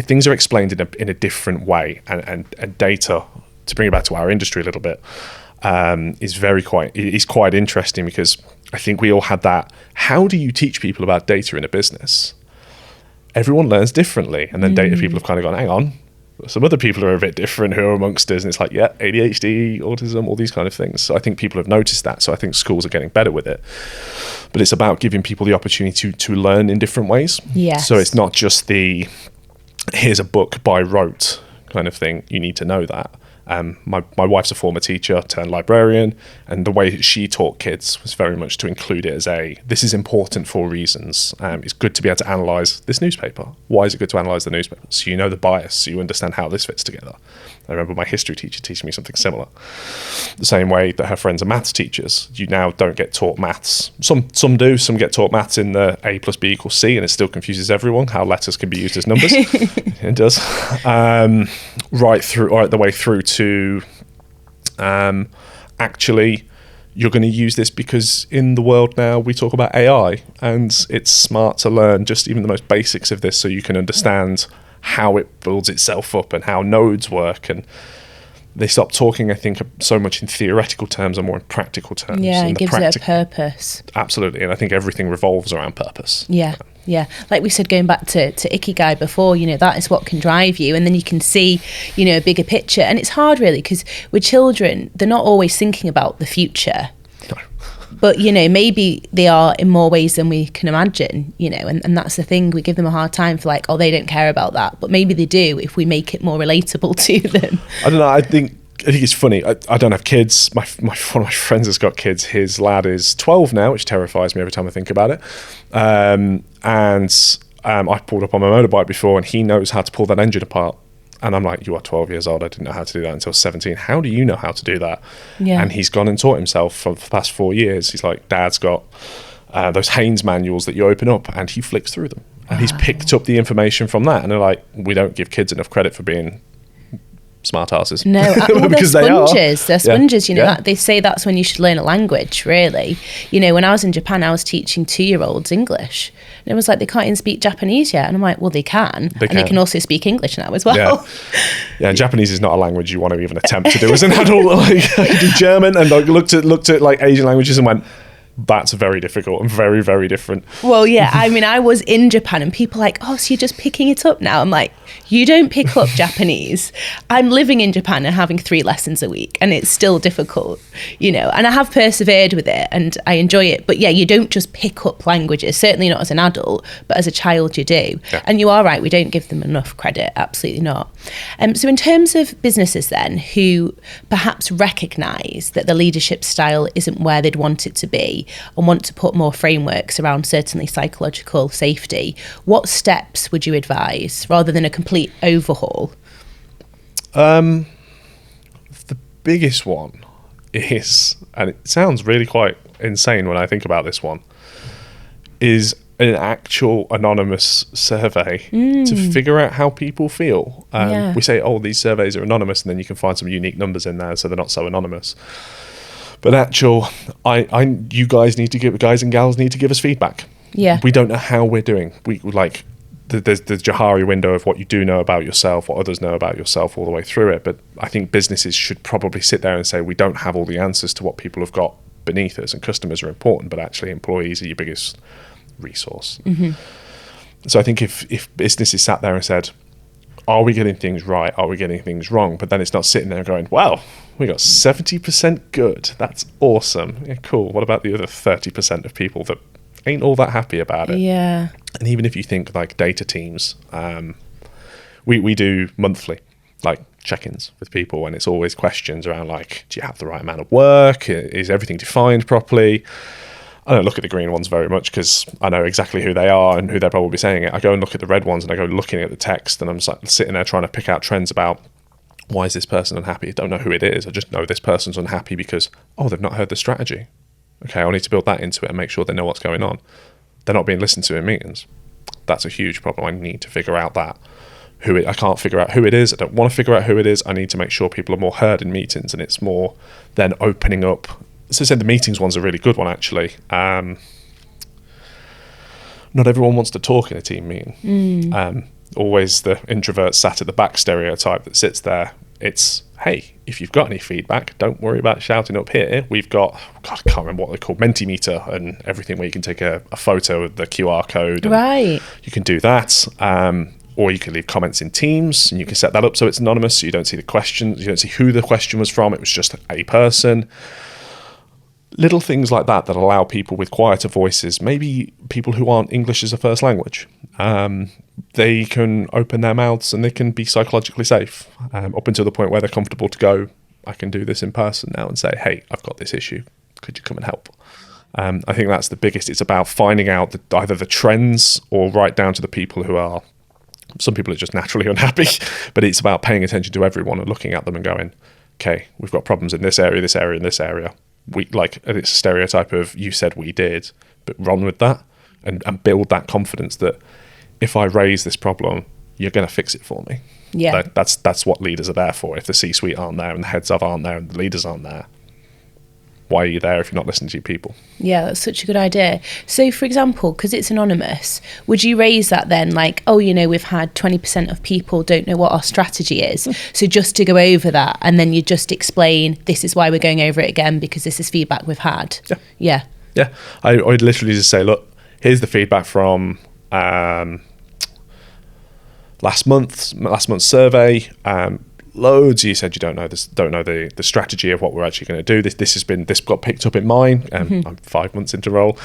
B: things are explained in a different way, and data, to bring it back to our industry a little bit, is quite interesting, because I think we all had that. How do you teach people about data in a business? Everyone learns differently, and then data people have kind of gone, hang on, some other people are a bit different who are amongst us, and it's like, yeah, ADHD, autism, all these kind of things. So I think people have noticed that. So I think schools are getting better with it. But it's about giving people the opportunity to learn in different ways.
A: Yes.
B: So it's not just here's a book by rote kind of thing. You need to know that. My wife's a former teacher turned librarian, and the way she taught kids was very much to include it as this is important for reasons. It's good to be able to analyse this newspaper. Why is it good to analyse the newspaper? So you know the bias, so you understand how this fits together. I remember my history teacher teaching me something similar. The same way that her friends are maths teachers. You now don't get taught maths. Some do. Some get taught maths in the A plus B equals C, and it still confuses everyone how letters can be used as numbers. It does. Right the way through to actually, you're going to use this because in the world now we talk about AI, and it's smart to learn just even the most basics of this so you can understand how it builds itself up and how nodes work. And they stop talking, I think, so much in theoretical terms and more in practical terms.
A: Yeah, it gives it a purpose.
B: Absolutely. And I think everything revolves around purpose.
A: Yeah. Yeah, like we said, going back to Ikigai before, that is what can drive you, and then you can see, a bigger picture. And it's hard, really, because with children, they're not always thinking about the future.
B: No.
A: But, maybe they are in more ways than we can imagine, and that's the thing. We give them a hard time for like, oh, they don't care about that. But maybe they do if we make it more relatable to them.
B: I don't know. I think it's funny. I don't have kids. One of my friends has got kids. His lad is 12 now, which terrifies me every time I think about it. I pulled up on my motorbike before, and he knows how to pull that engine apart. And I'm like, you are 12 years old. I didn't know how to do that until 17. How do you know how to do that? Yeah. And he's gone and taught himself for the past 4 years. He's like, Dad's got those Haynes manuals that you open up, and he flicks through them. And he's picked up the information from that. And they're like, we don't give kids enough credit for being smart asses.
A: No, because they're sponges. They're sponges,
B: Yeah.
A: They say that's when you should learn a language, really. When I was in Japan, I was teaching 2-year-olds English. And it was like, they can't even speak Japanese yet. And I'm like, well, they can. And they can also speak English now as well.
B: Yeah, and Japanese is not a language you want to even attempt to do as an adult. Like, I do German, and looked at like Asian languages and went, that's very difficult and very, very different.
A: Well, yeah, I was in Japan, and people are like, oh, so you're just picking it up now? I'm like, you don't pick up Japanese. I'm living in Japan and having 3 lessons a week, and it's still difficult, and I have persevered with it and I enjoy it. But yeah, you don't just pick up languages, certainly not as an adult, but as a child you do. Yeah. And you are right, we don't give them enough credit, absolutely not. So in terms of businesses then, who perhaps recognise that the leadership style isn't where they'd want it to be, and want to put more frameworks around certainly psychological safety, what steps would you advise rather than a complete overhaul?
B: The biggest one is, and it sounds really quite insane when I think about this one, is an actual anonymous survey to figure out how people feel. We say, oh, these surveys are anonymous, and then you can find some unique numbers in there so they're not so anonymous. But you guys and gals need to give us feedback.
A: Yeah.
B: We don't know how we're doing. We like, there's the Johari window of what you do know about yourself, what others know about yourself all the way through it. But I think businesses should probably sit there and say, we don't have all the answers to what people have got beneath us, and customers are important, but actually employees are your biggest resource. Mm-hmm. So I think if businesses sat there and said, are we getting things right? Are we getting things wrong? But then it's not sitting there going, wow, we got 70% good. That's awesome. Yeah, cool. What about the other 30% of people that ain't all that happy about it?
A: Yeah.
B: And even if you think like data teams, we do monthly like check-ins with people, and it's always questions around like, do you have the right amount of work? Is everything defined properly? I don't look at the green ones very much because I know exactly who they are and who they're probably saying it. I go and look at the red ones, and I go looking at the text, and I'm sitting there trying to pick out trends about, why is this person unhappy? I don't know who it is. I just know this person's unhappy because, they've not heard the strategy. Okay, I need to build that into it and make sure they know what's going on. They're not being listened to in meetings. That's a huge problem. I need to figure out that. I can't figure out who it is. I don't want to figure out who it is. I need to make sure people are more heard in meetings, and it's more then opening up. As I said, the meetings one's a really good one, actually. Not everyone wants to talk in a team meeting. Always the introvert sat at the back stereotype that sits there. It's, hey, if you've got any feedback, don't worry about shouting up here. We've got, God, I can't remember what they're called, Mentimeter and everything, where you can take a photo of the QR code.
A: Right.
B: You can do that. Or you can leave comments in Teams, and you can set that up so it's anonymous, so you don't see the questions, you don't see who the question was from. It was just a person. Little things like that allow people with quieter voices, maybe people who aren't English as a first language, they can open their mouths and they can be psychologically safe up until the point where they're comfortable to go, I can do this in person now and say, hey, I've got this issue. Could you come and help? I think that's the biggest. It's about finding out either the trends or right down to the people who are, some people are just naturally unhappy, but it's about paying attention to everyone and looking at them and going, okay, we've got problems in this area, this area, and this area. It's a stereotype of you said we did, but run with that and build that confidence that if I raise this problem, you're going to fix it for me.
A: Yeah.
B: That's what leaders are there for. If the C-suite aren't there and the heads of aren't there and the leaders aren't there, why are you there if you're not listening to your people? Yeah,
A: that's such a good idea. So, for example, because it's anonymous, would you raise that then like, oh, we've had 20% of people don't know what our strategy is. So just to go over that, and then you just explain, this is why we're going over it again, because this is feedback we've had. Yeah.
B: I'd literally just say, look, here's the feedback from last month's survey. Loads you said you don't know the strategy of what we're actually going to do. This got picked up in mine. I'm 5 months into role,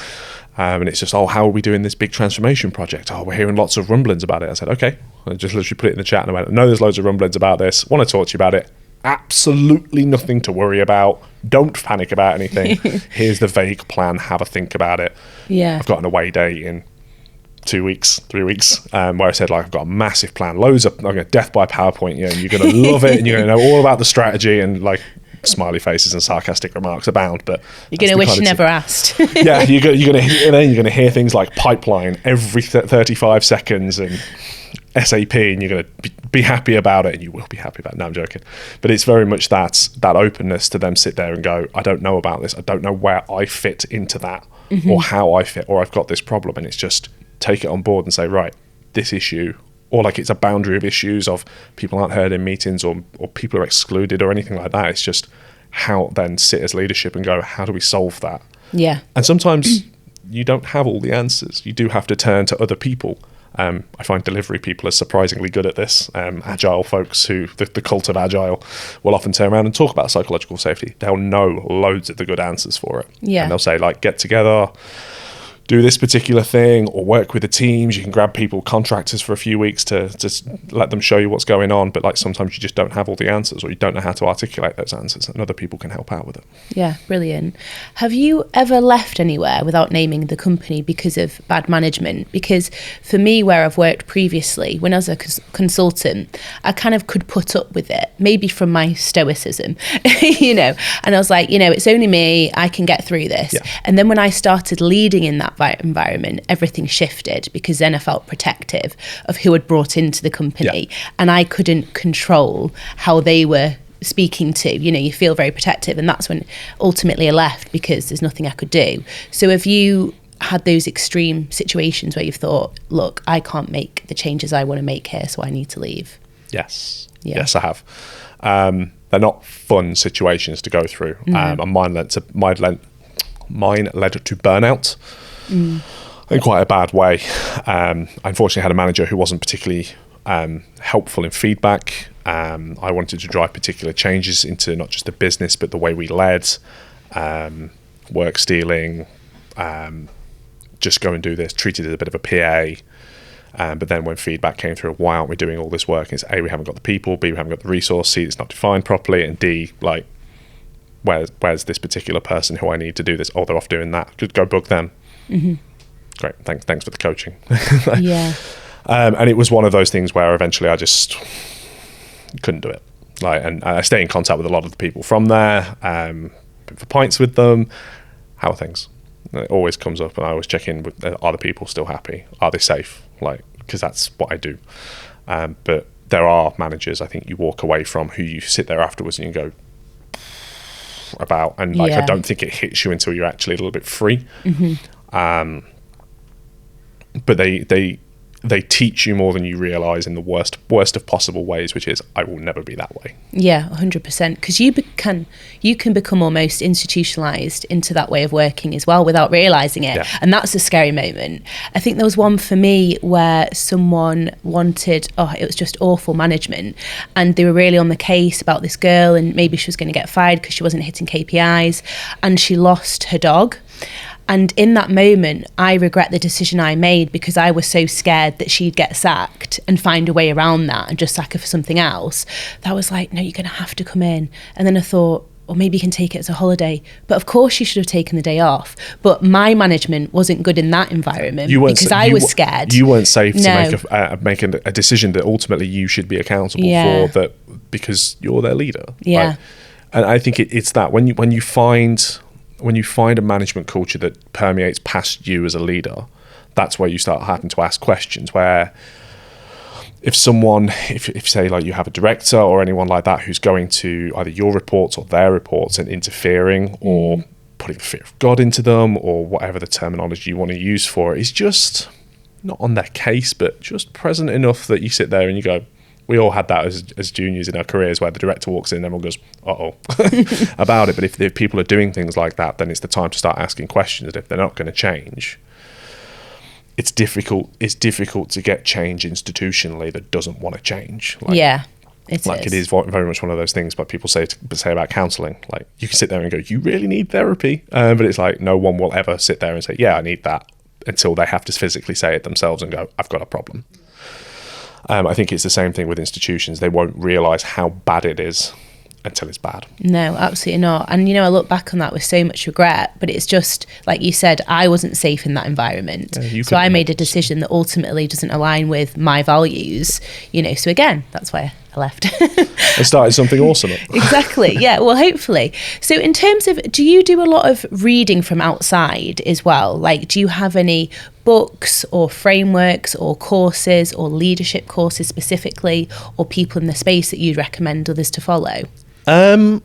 B: and it's just, how are we doing this big transformation project? We're hearing lots of rumblings about it. I said, okay. I just literally put it in the chat and I went, no, there's loads of rumblings about this. Want to talk to you about it. Absolutely nothing to worry about. Don't panic about anything. Here's the vague plan. Have a think about it.
A: Yeah.
B: I've got an away day in 2 weeks, 3 weeks, where I said, I've got a massive plan, loads of, I'm going to death by PowerPoint, you're going to love it, and you're going to know all about the strategy, and smiley faces and sarcastic remarks abound, but
A: you're going to wish you never asked.
B: Yeah, you're going to hear things like pipeline every 35 seconds and SAP, and you're going to be happy about it, and you will be happy about it. No, I'm joking. But it's very much that openness to them sit there and go, I don't know about this, I don't know where I fit into that, or how I fit, or I've got this problem, and it's just take it on board and say, right, this issue, or it's a boundary of issues of people aren't heard in meetings, or people are excluded or anything like that. It's just how then sit as leadership and go, how do we solve that?
A: Yeah. And
B: sometimes you don't have all the answers. You do have to turn to other people. I find delivery people are surprisingly good at this. Agile folks who, the cult of Agile, will often turn around and talk about psychological safety. They'll know loads of the good answers for it.
A: Yeah.
B: And they'll say, get together, do this particular thing, or work with the teams. You can grab people, contractors for a few weeks to just let them show you what's going on. But sometimes you just don't have all the answers, or you don't know how to articulate those answers, and other people can help out with it. Yeah,
A: brilliant. Have you ever left anywhere without naming the company because of bad management? Because for me, where I've worked previously, when I was a consultant, I kind of could put up with it, maybe from my stoicism, and I was like, it's only me, I can get through this. Yeah. And then when I started leading in that environment, everything shifted, because then I felt protective of who had brought into the company, and I couldn't control how they were speaking to, you feel very protective, and that's when ultimately I left, because there's nothing I could do. So have you had those extreme situations where you've thought, look, I can't make the changes I want to make here, so I need to leave?
B: Yes. Yeah. Yes, I have. They're not fun situations to go through. And mine led to burnout. In quite a bad way. I unfortunately had a manager who wasn't particularly helpful in feedback. I wanted to drive particular changes into not just the business, but the way we led, work stealing, just go and do this, treated as a bit of a PA. But then when feedback came through, why aren't we doing all this work? It's A, we haven't got the people, B, we haven't got the resource, C, it's not defined properly, and D, where's this particular person who I need to do this? Oh, they're off doing that. Could go bug them. Mm-hmm. Great, thanks for the coaching.
A: Yeah.
B: And it was one of those things where eventually I just couldn't do it. And I stay in contact with a lot of the people from there, for pints with them. How are things? And it always comes up, and I always check in with, are the people still happy? Are they safe? Because that's what I do. But there are managers I think you walk away from who you sit there afterwards and you go about, and like I don't think it hits you until you're actually a little bit free. But they teach you more than you realize in the worst of possible ways, which is I will never be that way.
A: Yeah, 100%. Because you can become almost institutionalized into that way of working as well without realizing it. Yeah. And that's a scary moment. I think there was one for me where someone wanted, it was just awful management. And they were really on the case about this girl, and maybe she was going to get fired because she wasn't hitting KPIs, and she lost her dog. And in that moment, I regret the decision I made, because I was so scared that she'd get sacked and find a way around that and just sack her for something else. That I was like, no, you're going to have to come in. And then I thought, or make it as a holiday. But of course she should have taken the day off. But my management wasn't good in that environment because I was scared.
B: You weren't safe to make a decision that ultimately you should be accountable for, that because you're their leader.
A: Yeah.
B: Like, and I think it's that when you find a management culture that permeates past you as a leader, that's where you start having to ask questions. Where if say like you have a director or anyone like that who's going to either your reports or their reports and interfering or putting the fear of God into them or whatever the terminology you want to use for it, is just not on their case, but just present enough that you sit there and you go, we all had that as juniors in our careers, where the director walks in and everyone goes, about it. But if people are doing things like that, then it's the time to start asking questions. And if they're not going to change, it's difficult to get change institutionally that doesn't want to change. It is very much one of those things, but people say about counselling, like you can sit there and go, you really need therapy. But it's like no one will ever sit there and say, yeah, I need that, until they have to physically say it themselves and go, I've got a problem. I think it's the same thing with institutions. They won't realise how bad it is until it's bad.
A: No, absolutely not. And, I look back on that with so much regret, but it's just, like you said, I wasn't safe in that environment. So I made a decision that ultimately doesn't align with my values, so again, that's why I left.
B: I started something awesome.
A: Exactly. Yeah. Well, hopefully. So in terms of, do you do a lot of reading from outside as well? Like, do you have any books or frameworks or courses or leadership courses specifically, or people in the space that you'd recommend others to follow?
B: A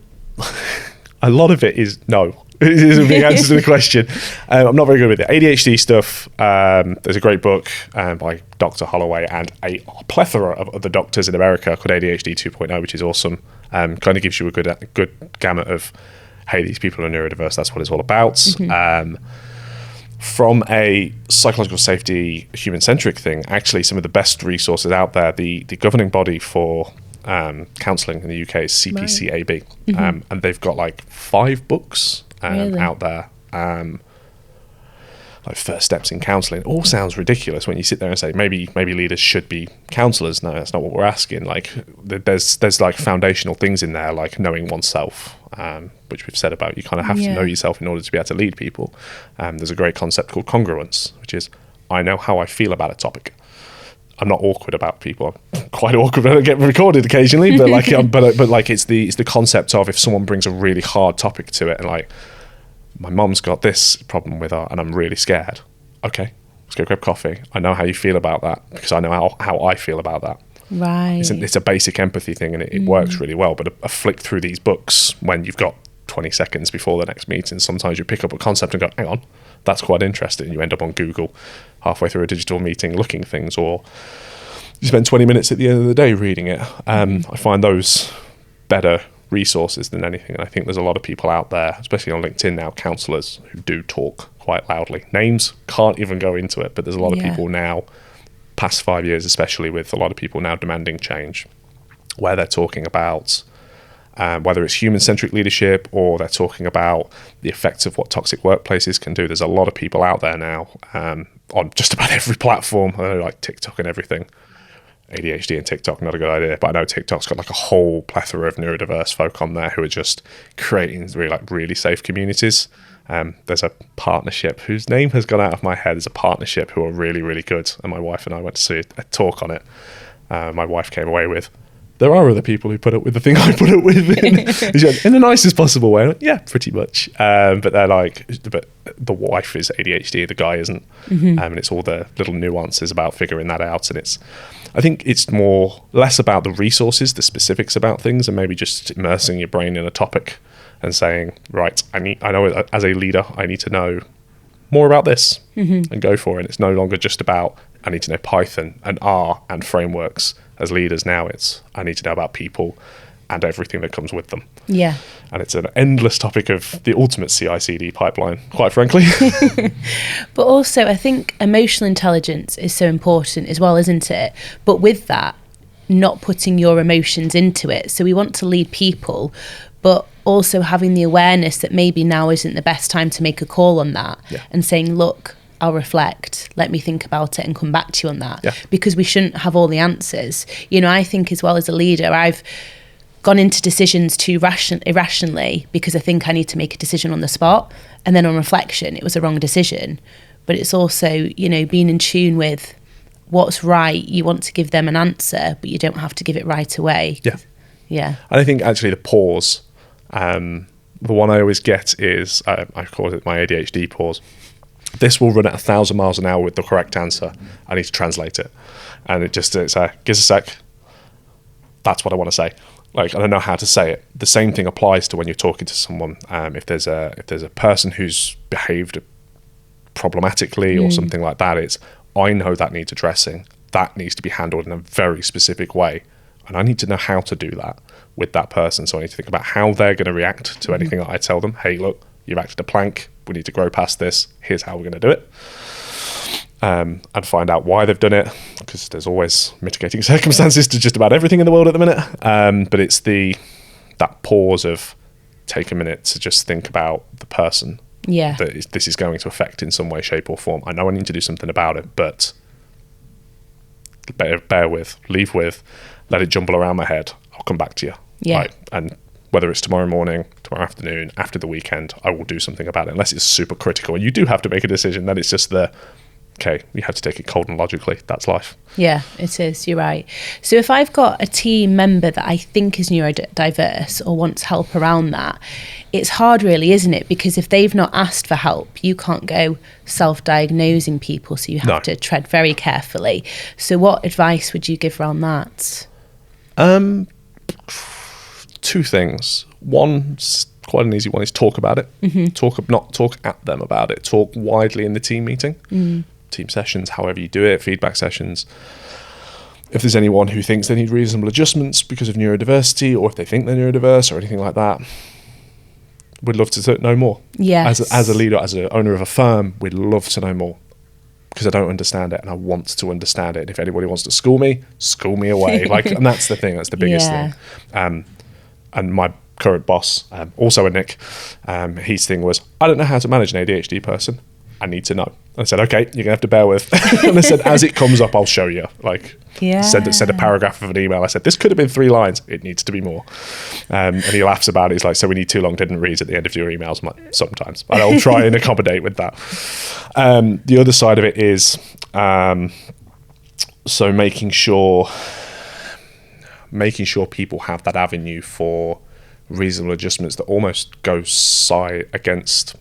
B: lot of it is no. It is a big answer to the question. I'm not very good with it. ADHD stuff. There's a great book by Dr. Holloway and a plethora of other doctors in America called ADHD 2.0, which is awesome. Kind of gives you a good gamut of, hey, these people are neurodiverse. That's what it's all about. From a psychological safety, human-centric thing, actually, some of the best resources out there. The governing body for counselling in the UK is CPCAB, and they've got like 5 books. Really? Out there, like first steps in counselling. It all sounds ridiculous when you sit there and say maybe leaders should be counsellors. No, that's not what we're asking. Like there's like foundational things in there, like knowing oneself, which we've said about. You kind of have to know yourself in order to be able to lead people. There's a great concept called congruence, which is I know how I feel about a topic. I'm not awkward about people. I'm quite awkward when I get recorded occasionally, but like, but like it's the concept of if someone brings a really hard topic to it, and like my mum's got this problem with her, and I'm really scared. Okay, let's go grab coffee. I know how you feel about that because I know how I feel about that.
A: Right.
B: It's a basic empathy thing, and it works really well. But a flick through these books when you've got 20 seconds before the next meeting, sometimes you pick up a concept and go, hang on, that's quite interesting. You end up on Google halfway through a digital meeting looking things, or you spend 20 minutes at the end of the day reading it. I find those better resources than anything. And I think there's a lot of people out there, especially on LinkedIn now, counsellors who do talk quite loudly. Names can't even go into it, but there's a lot of people now, past 5 years especially, with a lot of people now demanding change, where they're talking about whether it's human-centric leadership or they're talking about the effects of what toxic workplaces can do. There's a lot of people out there now on just about every platform, like TikTok and everything. ADHD and TikTok, not a good idea, but I know TikTok's got like a whole plethora of neurodiverse folk on there who are just creating really safe communities. There's a partnership whose name has gone out of my head. There's a partnership who are really, really good, and my wife and I went to see a talk on it. My wife came away with there are other people who put up with the thing I put up with in the nicest possible way. Like, yeah, pretty much. But they're like, but the wife is ADHD, the guy isn't. And it's all the little nuances about figuring that out. And I think it's less about the resources, the specifics about things, and maybe just immersing your brain in a topic and saying, right, I know as a leader, I need to know more about this and go for it. And it's no longer just about, I need to know Python and R and frameworks. As leaders now, I need to know about people and everything that comes with them.
A: Yeah.
B: And it's an endless topic of the ultimate CI/CD pipeline, quite frankly.
A: But also, I think emotional intelligence is so important as well, isn't it? But with that, not putting your emotions into it. So we want to lead people, but also having the awareness that maybe now isn't the best time to make a call on that, and saying, look, I'll reflect, let me think about it and come back to you on that, because we shouldn't have all the answers. You know, I think as well as a leader, I've gone into decisions too irrationally because I think I need to make a decision on the spot, and then on reflection, it was a wrong decision. But it's also, you know, being in tune with what's right. You want to give them an answer, but you don't have to give it right away. Yeah. And
B: I think actually the pause, the one I always get is, I call it my ADHD pause. This will run at 1,000 miles an hour with the correct answer. I need to translate it. And it's give us a sec. That's what I want to say. Like, I don't know how to say it. The same thing applies to when you're talking to someone. If there's a person who's behaved problematically or something like that, I know that needs addressing. That needs to be handled in a very specific way. And I need to know how to do that with that person. So I need to think about how they're going to react to anything that I tell them. Hey, look, you've acted a plank. We need to grow past this. Here's how we're going to do it. And find out why they've done it, because there's always mitigating circumstances to just about everything in the world at the minute. But it's that pause of take a minute to just think about the person that this is going to affect in some way, shape or form. I know I need to do something about it, but bear with, leave with, let it jumble around my head. I'll come back to you.
A: Yeah.
B: Right? And whether it's tomorrow morning, tomorrow afternoon, after the weekend, I will do something about it, unless it's super critical. And you do have to make a decision. Then it's just okay, you have to take it cold and logically. That's life.
A: Yeah, it is. You're right. So if I've got a team member that I think is neurodiverse or wants help around that, it's hard really, isn't it? Because if they've not asked for help, you can't go self-diagnosing people. So you have to tread very carefully. So what advice would you give around that?
B: Two things. One, quite an easy one, is talk about it. Not talk at them about it. Talk widely in the team meeting, team sessions, however you do it, feedback sessions. If there's anyone who thinks they need reasonable adjustments because of neurodiversity, or if they think they're neurodiverse or anything like that, we'd love to know more.
A: Yes.
B: As a leader, as an owner of a firm, we'd love to know more, because I don't understand it and I want to understand it. And if anybody wants to school me away. And that's the thing. That's the biggest thing. And my current boss, also a Nik, his thing was, I don't know how to manage an ADHD person. I need to know. And I said, okay, you're going to have to bear with. And I said, as it comes up, I'll show you. Send a paragraph of an email. I said, this could have been 3 lines. It needs to be more. And he laughs about it. He's like, so we need too long didn't read at the end of your emails. I'm like, sometimes. But I'll try and accommodate with that. The other side of it is, so making sure people have that avenue for reasonable adjustments that almost go against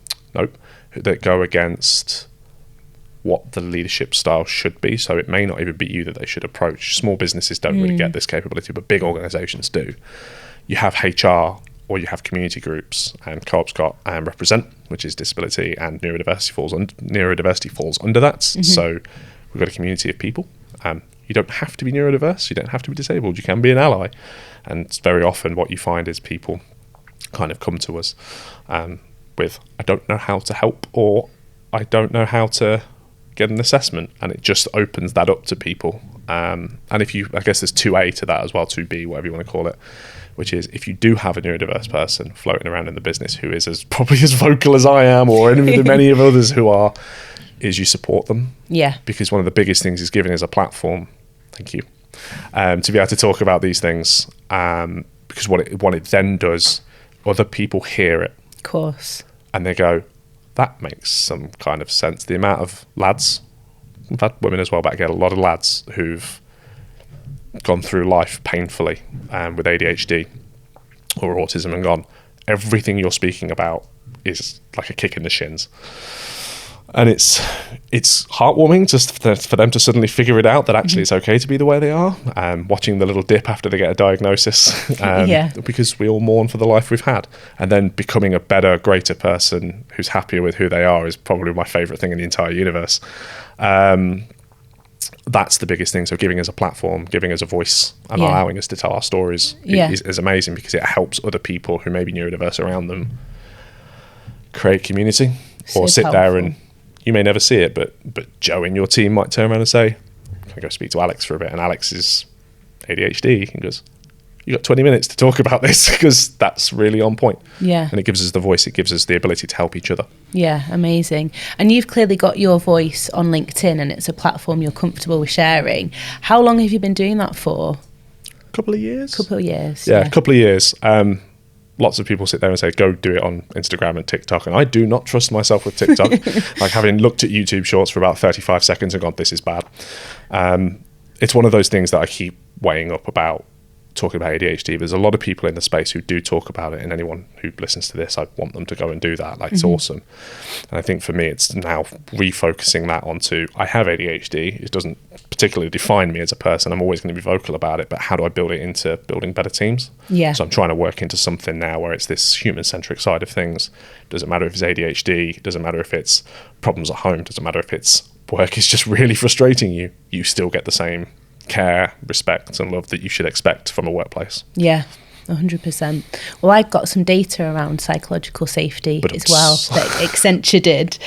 B: what the leadership style should be. So it may not even be you that they should approach. Small businesses don't really get this capability, but big organizations do. You have HR, or you have community groups, and Coop's got Represent, which is disability, and neurodiversity falls under that. So we've got a community of people. You don't have to be neurodiverse, you don't have to be disabled, you can be an ally. And very often what you find is people kind of come to us with, I don't know how to help, or I don't know how to get an assessment, and it just opens that up to people. And I guess there's 2A to that as well, 2B, whatever you want to call it, which is, if you do have a neurodiverse person floating around in the business who is probably as vocal as I am, or any of the many of others who are, is you support them. Yeah. Because one of the biggest things is giving us a platform, thank you, to be able to talk about these things. Because what it then does, other people hear it.
A: Of course.
B: And they go, that makes some kind of sense. The amount of lads, we've had women as well, but I get a lot of lads who've gone through life painfully with ADHD or autism and gone, everything you're speaking about is like a kick in the shins. And it's heartwarming just for them to suddenly figure it out that actually it's okay to be the way they are. Watching the little dip after they get a diagnosis, because we all mourn for the life we've had. And then becoming a better, greater person who's happier with who they are is probably my favourite thing in the entire universe. That's the biggest thing. So giving us a platform, giving us a voice, and allowing us to tell our stories is amazing, because it helps other people who may be neurodiverse around them create community, or sit there and you may never see it, but Joe in your team might turn around and say, can I go speak to Alex for a bit? And Alex is ADHD and goes, you got 20 minutes to talk about this, because that's really on point.
A: Yeah.
B: And it gives us the voice, it gives us the ability to help each other.
A: Yeah, amazing. And you've clearly got your voice on LinkedIn, and it's a platform you're comfortable with sharing. How long have you been doing that for?
B: A couple of years.
A: Yeah,
B: a couple of years. Lots of people sit there and say, go do it on Instagram and TikTok. And I do not trust myself with TikTok. Like, having looked at YouTube shorts for about 35 seconds and gone, this is bad. It's one of those things that I keep weighing up about talking about ADHD. There's a lot of people in the space who do talk about it, and anyone who listens to this, I want them to go and do that. Like, it's awesome. And I think for me, it's now refocusing that onto, I have ADHD. It doesn't particularly define me as a person. I'm always going to be vocal about it, but how do I build it into building better teams?
A: Yeah.
B: So I'm trying to work into something now where it's this human-centric side of things. Doesn't matter if it's ADHD, doesn't matter if it's problems at home, doesn't matter if it's work is just really frustrating you, you still get the same care, respect and love that you should expect from a workplace. Yeah.
A: 100%. Well, I've got some data around psychological safety as well that Accenture did.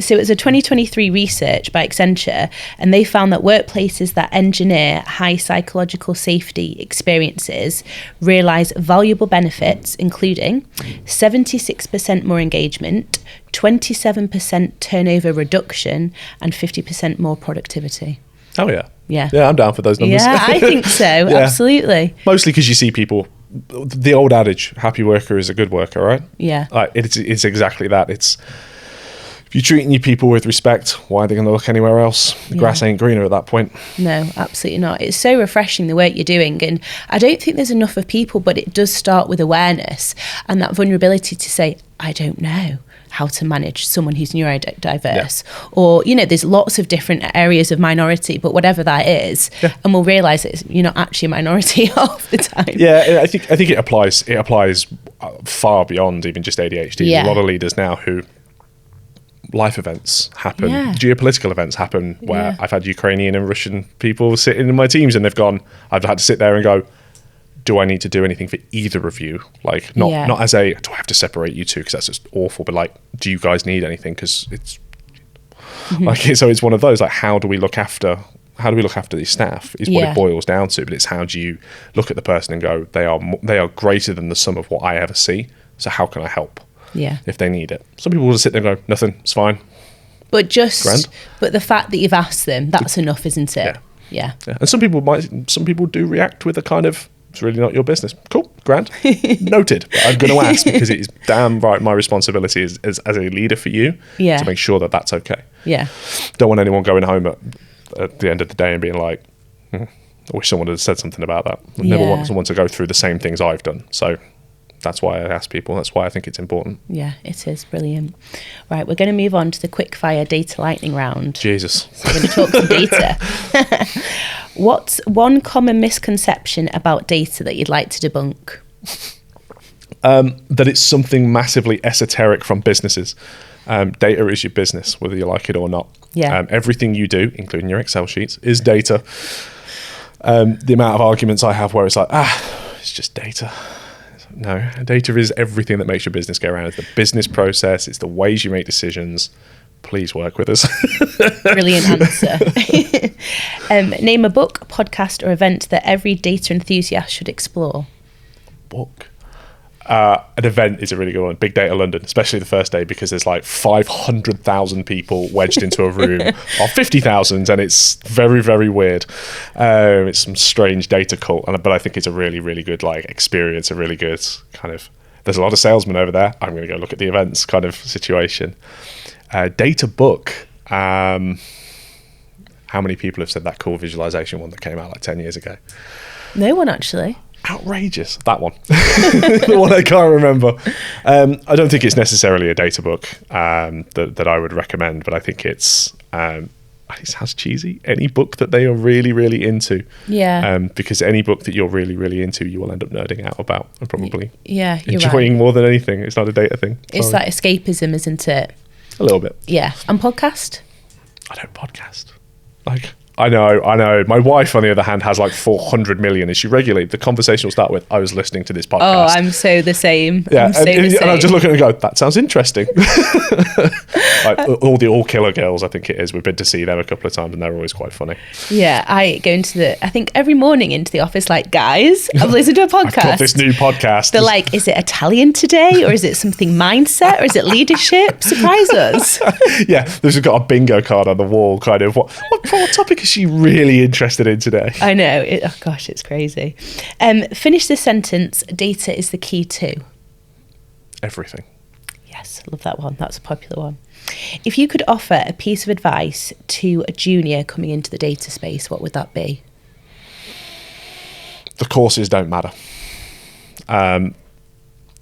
A: So it was a 2023 research by Accenture, and they found that workplaces that engineer high psychological safety experiences realise valuable benefits, including 76% more engagement, 27% turnover reduction, and 50% more productivity.
B: Oh, yeah.
A: Yeah.
B: Yeah, I'm down for those numbers.
A: Yeah, I think so. Yeah. Absolutely.
B: Mostly because you see people, the old adage, happy worker is a good worker, right?
A: Yeah.
B: It's exactly that. It's, if you're treating your people with respect, why are they going to look anywhere else? The grass ain't greener at that point. No,
A: absolutely not. It's so refreshing, the work you're doing. And I don't think there's enough of people, but it does start with awareness and that vulnerability to say, I don't know how to manage someone who's neurodiverse, or, you know, there's lots of different areas of minority, but whatever that is, and we'll realise that you're not actually a minority half the time.
B: Yeah, I think it applies far beyond even just ADHD. There's a lot of leaders now who life events happen, geopolitical events happen, where I've had Ukrainian and Russian people sitting in my teams and they've gone, I've had to sit there and go, do I need to do anything for either of you? Like, not as a, do I have to separate you two because that's just awful, but like, do you guys need anything? Because it's like, so it's one of those, like, how do we look after these staff is what it boils down to. But it's, how do you look at the person and go, they are greater than the sum of what I ever see, so how can I help if they need it? Some people will just sit there and go, nothing, it's fine.
A: But the fact that you've asked them, that's enough, isn't it? Yeah.
B: And some people do react with a kind of, it's really not your business. Cool, grand, noted. But I'm going to ask, because it is damn right my responsibility as a leader for you to make sure that that's okay. Yeah. Don't want anyone going home at the end of the day and being like, I wish someone had said something about that. I never want someone to go through the same things I've done. So that's why I ask people. That's why I think it's important. Yeah, it is brilliant. Right, we're going to move on to the quickfire data lightning round. Jesus. So we're going to talk some data. What's one common misconception about data that you'd like to debunk? That it's something massively esoteric from businesses. Data is your business, whether you like it or not. Yeah. Everything you do, including your Excel sheets, is data. The amount of arguments I have where it's like, it's just data. No, data is everything that makes your business go around. It's the business process. It's the ways you make decisions. Please work with us. Brilliant answer. Name a book, podcast, or event that every data enthusiast should explore. Book. An event is a really good one. Big Data London, especially the first day, because there's like 500,000 people wedged into a room of 50,000, and it's very, very weird. It's some strange data cult, but I think it's a really, really good experience. A really good kind of. There's a lot of salesmen over there. I'm going to go look at the events kind of situation. Data book. How How many people have said that cool visualization one that came out like 10 years ago?
A: No one, actually.
B: Outrageous. That one. The one I can't remember. I don't think it's necessarily a data book that I would recommend, but I think it sounds cheesy. Any book that they are really, really into.
A: Yeah.
B: Because any book that you're really, really into, you will end up nerding out about and probably
A: you're
B: enjoying more than anything. It's not a data thing.
A: It's like escapism, isn't it?
B: A little bit.
A: Yeah. And podcast?
B: I don't podcast. Like, I know. My wife, on the other hand, has like 400 million. And she regularly, the conversation will start with, I was listening to this podcast.
A: Oh, I'm so the same.
B: Yeah, and I just look at it and go, that sounds interesting. Like all the All Killer Girls, I think it is. We've been to see them a couple of times and they're always quite funny.
A: Yeah, I go I think every morning into the office, like, guys, I've listened to a podcast.
B: I've got this new podcast.
A: They're like, is it Italian today? Or is it something mindset? Or is it leadership? Surprise us.
B: Yeah, there's got a bingo card on the wall, kind of. What topic is she really interested in today?
A: I know. Oh gosh, it's crazy. Finish this sentence. Data is the key to
B: everything.
A: Yes, I love that one. That's a popular one. If you could offer a piece of advice to a junior coming into the data space, what would that be?
B: The courses don't matter.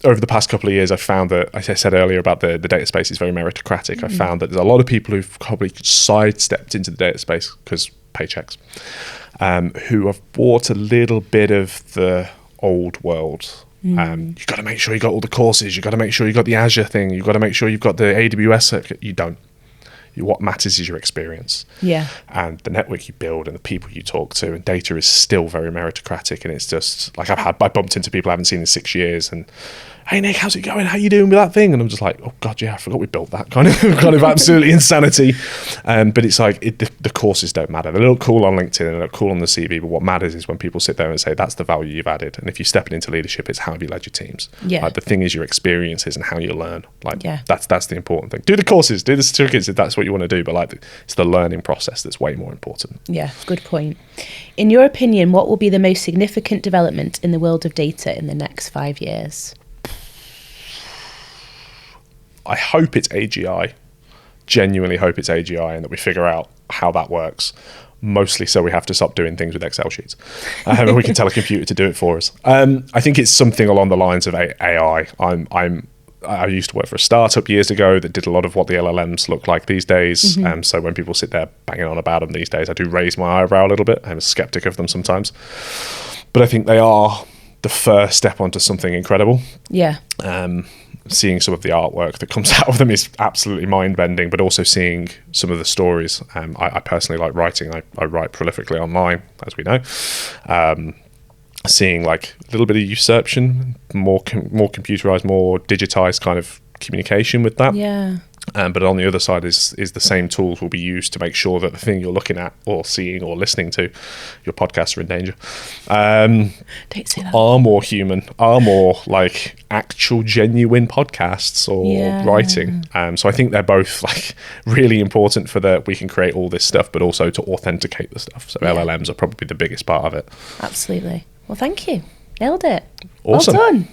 B: Over the past couple of years, I've found that, as I said earlier about the data space is very meritocratic. I found that there's a lot of people who've probably sidestepped into the data space because paychecks, who have bought a little bit of the old world. You've got to make sure you got all the courses. You've got to make sure you got the Azure thing. You've got to make sure you've got the AWS circuit. You don't. What matters is your experience.
A: Yeah.
B: And the network you build and the people you talk to. And data is still very meritocratic. And it's just like I bumped into people I haven't seen in 6 years. And, hey, Nick, how's it going? How you doing with that thing? And I'm just like, oh, God, yeah, I forgot we built that. Kind of absolutely insanity. But it's like the courses don't matter. They look cool on LinkedIn and they look cool on the CV. But what matters is when people sit there and say, that's the value you've added. And if you're stepping into leadership, it's how have you led your teams.
A: Yeah.
B: Like, the thing is your experiences and how you learn. Like, that's the important thing. Do the courses, do the certificates if that's what you want to do. But like, it's the learning process that's way more important.
A: Yeah, good point. In your opinion, what will be the most significant development in the world of data in the next 5 years?
B: I hope it's AGI. Genuinely hope it's AGI and that we figure out how that works. Mostly so we have to stop doing things with Excel sheets. And we can tell a computer to do it for us. I think it's something along the lines of AI. I used to work for a startup years ago that did a lot of what the LLMs look like these days. So when people sit there banging on about them these days, I do raise my eyebrow a little bit. I'm a skeptic of them sometimes. But I think they are the first step onto something incredible.
A: Yeah.
B: Seeing some of the artwork that comes out of them is absolutely mind-bending, but also seeing some of the stories. I personally like writing. I write prolifically online, as we know. Seeing like a little bit of usurpation, more computerized, more digitized kind of communication with that.
A: Yeah.
B: But on the other side is the same tools will be used to make sure that the thing you're looking at or seeing or listening to, your podcasts are in danger.
A: Don't say that.
B: Are more human, are more like actual genuine podcasts or writing. So I think they're both like really important for that we can create all this stuff, but also to authenticate the stuff. So LLMs are probably the biggest part of it.
A: Absolutely. Well, thank you. Nailed it.
B: Awesome.
A: Well done.